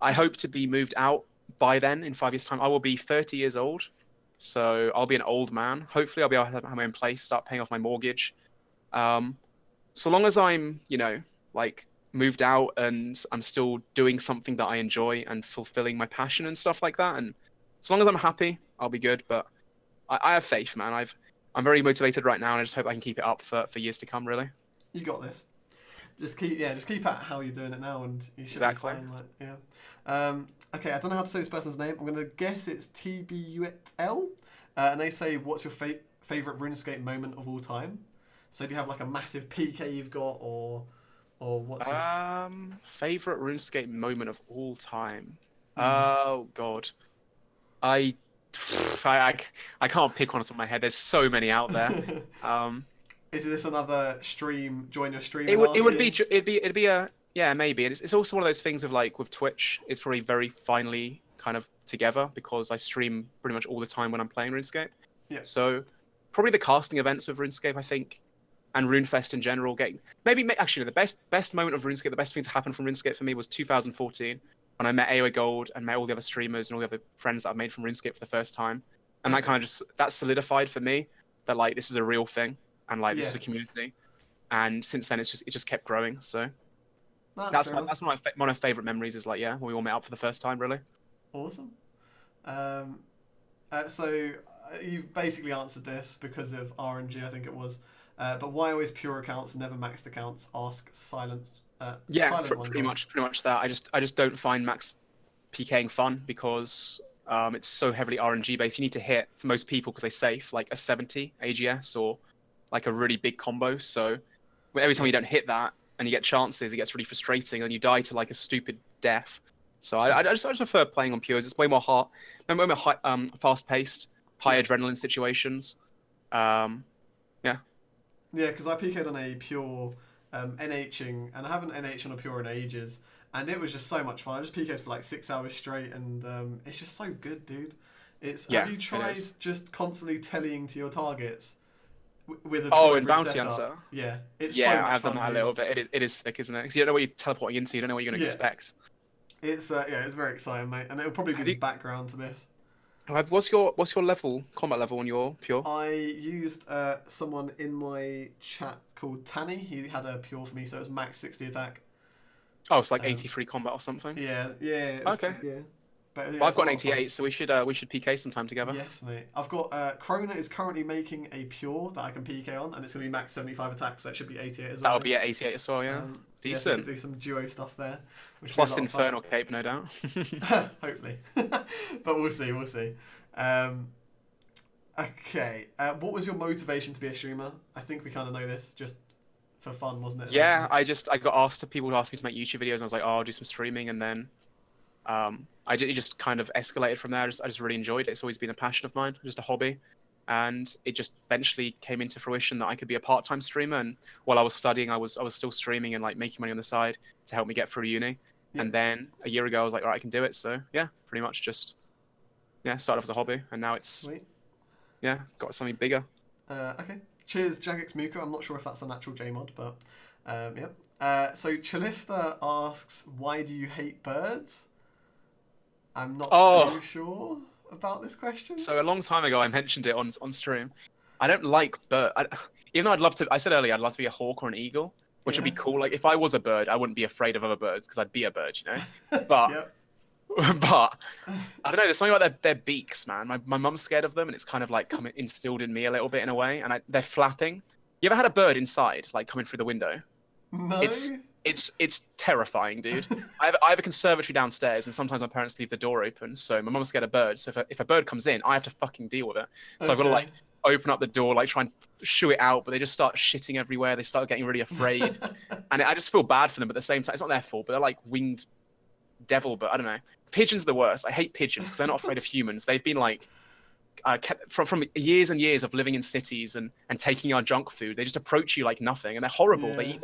I hope to be moved out by then. In 5 years' time, I will be 30 years old. So I'll be an old man. Hopefully I'll be able to have my own place, start paying off my mortgage. So long as I'm, like moved out and I'm still doing something that I enjoy and fulfilling my passion and stuff like that. And as long as I'm happy, I'll be good. But I have faith, man. I'm very motivated right now, and I just hope I can keep it up for years to come, really. You got this. Just keep at how you're doing it now, and you should be fine. Okay, I don't know how to say this person's name. I'm gonna guess it's TBUL, and they say, "What's your favorite RuneScape moment of all time?" So do you have like a massive PK you've got, or what's your? Favorite RuneScape moment of all time. Hmm. Oh God, I, I, I can't pick one off the top of my head. There's so many out there. Um, Is this another stream? Join your stream it and would it ask would be you? ju- it'd be a yeah maybe. It's also one of those things of like with Twitch. It's probably very finely kind of together because I stream pretty much all the time when I'm playing RuneScape. Yeah. So probably the casting events with RuneScape, I think, and RuneFest in general. Getting actually the best moment of RuneScape, the best thing to happen from RuneScape for me was 2014 when I met AOA Gold and met all the other streamers and all the other friends that I've made from RuneScape for the first time, and that Okay. kind of just that solidified for me that like this is a real thing and like this Yeah. is a community. And since then, it just kept growing. So That's fair enough. that's one of my favorite memories. Is like when we all met up for the first time, really. Awesome. Um, so you've basically answered this because of RNG, I think it was. But why always pure accounts, never maxed accounts? Ask silent. Yeah, Silent ones. pretty much that. I just don't find max PKing fun because it's so heavily RNG based. You need to hit for most people because they safe like a 70 AGS or like a really big combo. So every time Yeah. you don't hit that and you get chances, it gets really frustrating and you die to like a stupid death. So I just prefer playing on pures. It's way more way more fast paced, high Yeah. adrenaline situations. Um, yeah. Yeah, because I PK'd on a pure NHing, and I haven't NH on a pure in ages, and it was just so much fun. I just PK'd for like 6 hours straight, and it's just so good, dude. Yeah, Have you it tried is. just constantly tellying to your targets with a Oh, tribe and grid Bounty setup? Hunter. Yeah, it's so Yeah, much I've done fun, that a dude. little bit. It is sick, isn't it? Because you don't know what you're teleporting into. You don't know what you're going to Yeah, expect. it's very exciting, mate, and it'll probably be Have the you? background to this. What's your level, combat level on your pure? I used someone in my chat called Tanny. He had a pure for me, so it was max 60 attack. Oh, it's like Um, 83 combat or something. yeah, Okay. yeah. But yeah, Well, I've it's a got an lot of fun. 88, so we should PK sometime together. Yes, mate. I've got Krona is currently making a pure that I can PK on, and it's gonna be max 75 attacks, so it should be 88 as well. That'll Then. be at 88 as well, yeah. Yeah, so we could Decent. do some duo stuff there, which would be a Plus lot of fun. Infernal Cape, no doubt. Hopefully, but we'll see. We'll see. Um, okay. What was your motivation to be a streamer? I think we kind of know this, just for fun, wasn't it? Yeah, Essentially? I got asked people would ask me to make YouTube videos, and I was like, oh, I'll do some streaming, and then it just kind of escalated from there. I just really enjoyed it. It's always been a passion of mine, just a hobby, and it just eventually came into fruition that I could be a part-time streamer. And while I was studying, I was still streaming and like making money on the side to help me get through uni. Yeah. And then a year ago, I was like, all right, I can do it. So yeah, pretty much just started off as a hobby, and now it's Sweet. got something bigger. Okay. Cheers, Jagex Muka. I'm not sure if that's a natural J mod, but yeah. So Chalista asks, why do you hate birds? I'm not Oh, too sure about this question. so a long time ago, I mentioned it on stream. I don't like even though I'd love to. I said earlier I'd love to be a hawk or an eagle, which would be Yeah. cool. Like if I was a bird, I wouldn't be afraid of other birds because I'd be a bird, you know. But Yep. but I don't know. There's something about their beaks, man. My mum's scared of them, and it's kind of like instilled in me a little bit in a way. And they're flapping. You ever had a bird inside, like coming through the window? No. It's terrifying, dude. I have a conservatory downstairs, and sometimes my parents leave the door open. So my mum's scared of birds. So if a bird comes in, I have to fucking deal with it. So I've got to Okay. like open up the door, like try and shoo it out, but they just start shitting everywhere. They start getting really afraid, and I just feel bad for them. But at the same time, it's not their fault. But they're like winged devil. But I don't know. Pigeons are the worst. I hate pigeons because they're not afraid of humans. They've been like from years and years of living in cities and taking our junk food. They just approach you like nothing, and they're horrible. Yeah.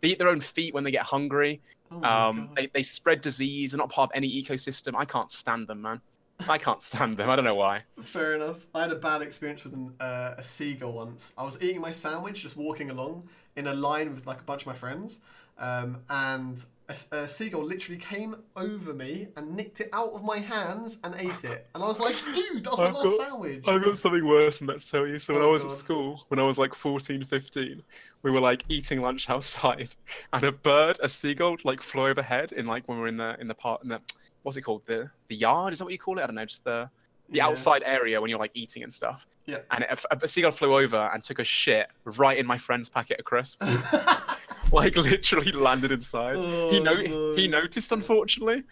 They eat their own feet when they get hungry. Oh my God. They spread disease. They're not part of any ecosystem. I can't stand them, man. I can't stand them. I don't know why. Fair enough. I had a bad experience with a seagull once. I was eating my sandwich, just walking along in a line with like a bunch of my friends, and a seagull literally came over me and nicked it out of my hands and ate it. And I was like, dude, that was my last sandwich. I've got something worse than that to tell you. So when Oh, I was at God. school, when I was like 14, 15, we were like eating lunch outside, and a seagull, like flew overhead in like when we were in the part in the what's it called, the yard? Is that what you call it? I don't know, just the Yeah. outside area when you're like eating and stuff. Yeah. And a seagull flew over and took a shit right in my friend's packet of crisps. Like literally landed inside. He no. noticed, unfortunately.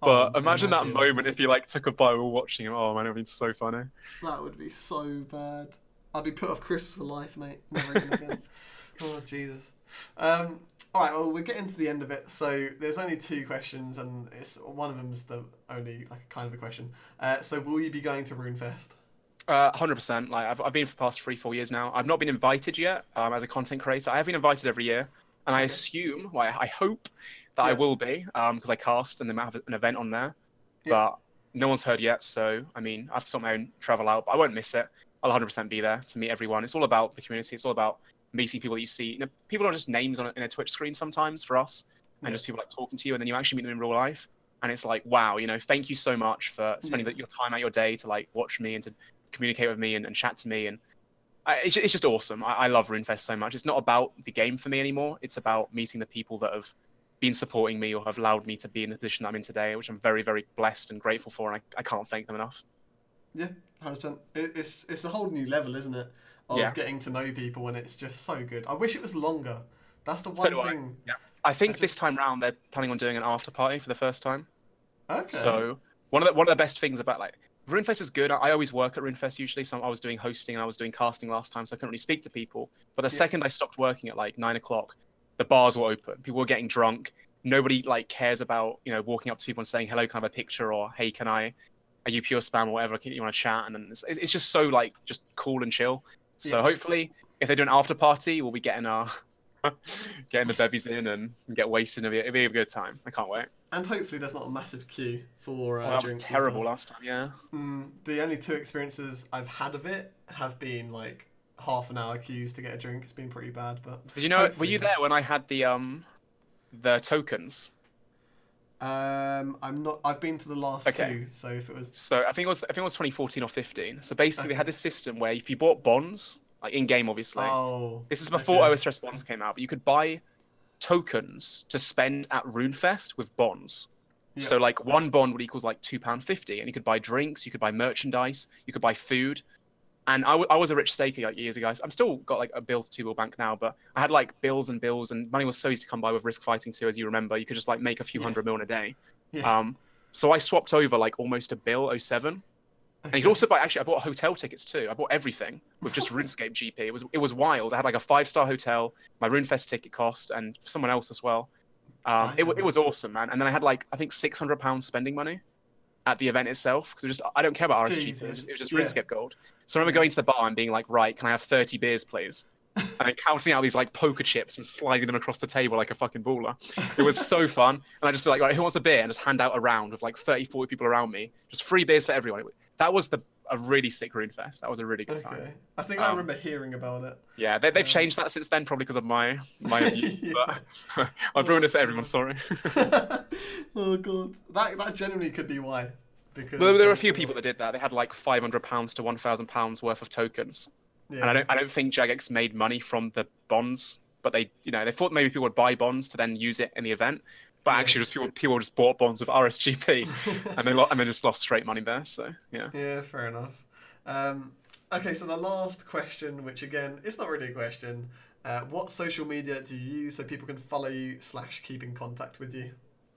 Oh, But imagine that moment if he like took a bite while watching him. Oh man, it would be so funny. That would be so bad. I'll be put off crisps for life, mate. Never eating again. Oh, Jesus. All right, well, we're getting to the end of it. So there's only 2 questions, and one of them's the only like kind of a question. So will you be going to RuneFest? 100%. Like I've been for the past 3-4 years now. I've not been invited yet as a content creator. I have been invited every year, and I assume, well, I hope that I will be because I cast and they might have an event on there. But no one's heard yet, so I mean, I have to sort my own travel out, but I won't miss it. I'll 100% be there to meet everyone. It's all about the community. It's all about meeting people that you see. You know, people are just names in a Twitch screen sometimes for us, and just people like talking to you, and then you actually meet them in real life, and it's like, wow, you know, thank you so much for spending your time out your day to like watch me and to communicate with me and chat to me, and it's just awesome. I love RuneFest so much. It's not about the game for me anymore. It's about meeting the people that have been supporting me or have allowed me to be in the position that I'm in today, which I'm very, very blessed and grateful for, and I can't thank them enough. Yeah, 100%. It's a whole new level, isn't it? Of getting to know people, and it's just so good. I wish it was longer. That's the one thing. Yeah. I think this time round they're planning on doing an after party for the first time. Okay. So one of the best things about like RuneFest is good. I always work at RuneFest usually, so I was doing hosting and I was doing casting last time, so I couldn't really speak to people. But the second I stopped working at like 9 o'clock, the bars were open. People were getting drunk. Nobody like cares about, you know, walking up to people and saying hello, can I have a picture, or hey, are you PureSpam or whatever? You want to chat? And then it's just so like just cool and chill. So hopefully, if they do an after party, we'll be getting our getting the bevies in and get wasted. It'll be a good time. I can't wait. And hopefully, there's not a massive queue for that was drinks. Terrible last time. Yeah. The only 2 experiences I've had of it have been like half-an-hour queues to get a drink. It's been pretty bad, but. Did you know? Were you there when I had the tokens? I'm not. I've been to the last 2, so if it was. So I think it was 2014 or 15. So basically, they had this system where if you bought bonds, like in game, obviously. Oh. This is before OSRS bonds came out, but you could buy tokens to spend at RuneFest with bonds. Yep. So like one bond would equal like £2.50, and you could buy drinks, you could buy merchandise, you could buy food. And I was a rich staker like years ago. I'm still got like a bill to 2 bill bank now, but I had like bills, and money was so easy to come by with risk fighting too, as you remember. You could just like make a few hundred mil in a day. Yeah. So I swapped over like almost a bill 07. And you could also buy, actually, I bought hotel tickets too. I bought everything with just RuneScape GP. It was wild. I had like a 5-star hotel, my RuneFest ticket cost, and someone else as well. It was awesome, man. And then I had like, I think £600 spending money at the event itself, because I don't care about RSGP. It was just RuneScape gold. So I remember going to the bar and being like, right, can I have 30 beers, please? And then counting out these like poker chips and sliding them across the table like a fucking baller. It was so fun. And I just be like, right, who wants a beer? And just hand out a round with like 30, 40 people around me. Just free beers for everyone. That was a really sick RuneFest. That was a really good time. I think I remember hearing about it. Yeah, they've changed that since then, probably because of my abuse. But I've ruined it for everyone, sorry. Oh, God. That genuinely could be why. Because there were a few people that did that. They had like £500 to £1,000 worth of tokens. Yeah. And I don't think Jagex made money from the bonds, but they thought maybe people would buy bonds to then use it in the event. But actually, just people just bought bonds with RSGP, and they just lost straight money there. So yeah. Yeah, fair enough. Okay, so the last question, which again, it's not really a question. What social media do you use so people can follow you / keep in contact with you?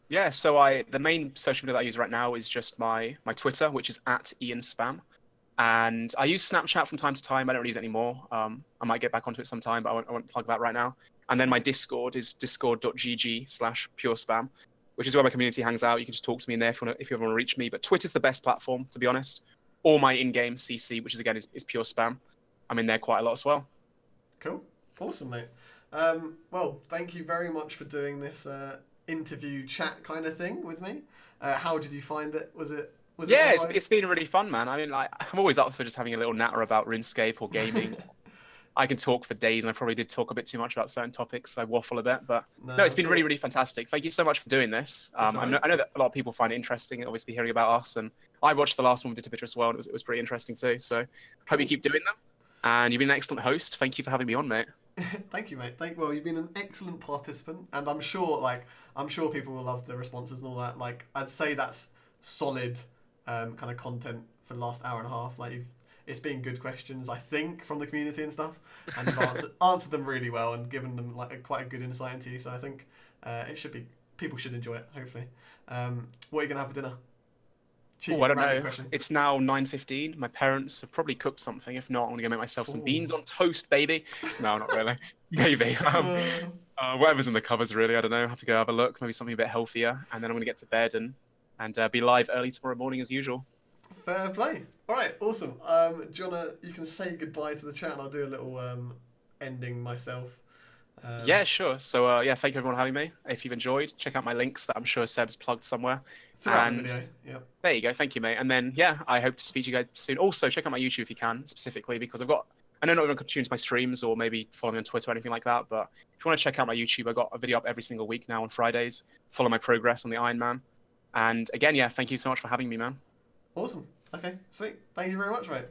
Yeah, so the main social media that I use right now is just my Twitter, which is @IanSpam. And I use Snapchat from time to time. I don't really use it anymore. I might get back onto it sometime, but I won't plug that right now. And then my Discord is discord.gg/PureSpam, which is where my community hangs out. You can just talk to me in there if you ever want to reach me. But Twitter's the best platform, to be honest. Or my in-game CC, which is again is PureSpam. I'm in there quite a lot as well. Cool. Awesome, mate. Well, thank you very much for doing this interview chat kind of thing with me. How did you find it? Was it it's been really fun, man. I mean, like, I'm always up for just having a little natter about RuneScape or gaming. I can talk for days, and I probably did talk a bit too much about certain topics, so I waffle a bit. But no, it's been really, really fantastic. Thank you so much for doing this. I know that a lot of people find it interesting, obviously, hearing about us. And I watched the last one we did to Bitter as well, and it was pretty interesting too. So hope you keep doing them. And you've been an excellent host. Thank you for having me on, mate. Thank you, mate. Well, you've been an excellent participant, and I'm sure people will love the responses and all that. Like, I'd say that's solid kind of content for the last hour and a half. Like, it's been good questions, I think, from the community and stuff, and you've answered them really well and given them like quite a good insight into you. So I think people should enjoy it. Hopefully, what are you gonna have for dinner? Cheeky Oh, I don't random know. question. It's now 9:15. My parents have probably cooked something. If not, I'm gonna go make myself some Ooh. beans on toast, baby. No, not really. Maybe. Uh, Whatever's in the cupboards, really. I don't know. Have to go have a look. Maybe something a bit healthier, and then I'm gonna get to bed and be live early tomorrow morning as usual. Fair play. All right, awesome. Do you wanna? You can say goodbye to the chat, and I'll do a little ending myself. Yeah, sure. So yeah, thank you everyone for having me. If you've enjoyed, check out my links that I'm sure Seb's plugged somewhere. Throughout the And video. Yep. there you go. Thank you, mate. And then yeah, I hope to speak to you guys soon. Also, check out my YouTube if you can, specifically because I've got. I know not everyone can tune into my streams or maybe follow me on Twitter or anything like that, but if you want to check out my YouTube, I got a video up every single week now on Fridays. Follow my progress on the Iron Man. And again, yeah, thank you so much for having me, man. Awesome. Okay, sweet. Thank you very much, mate.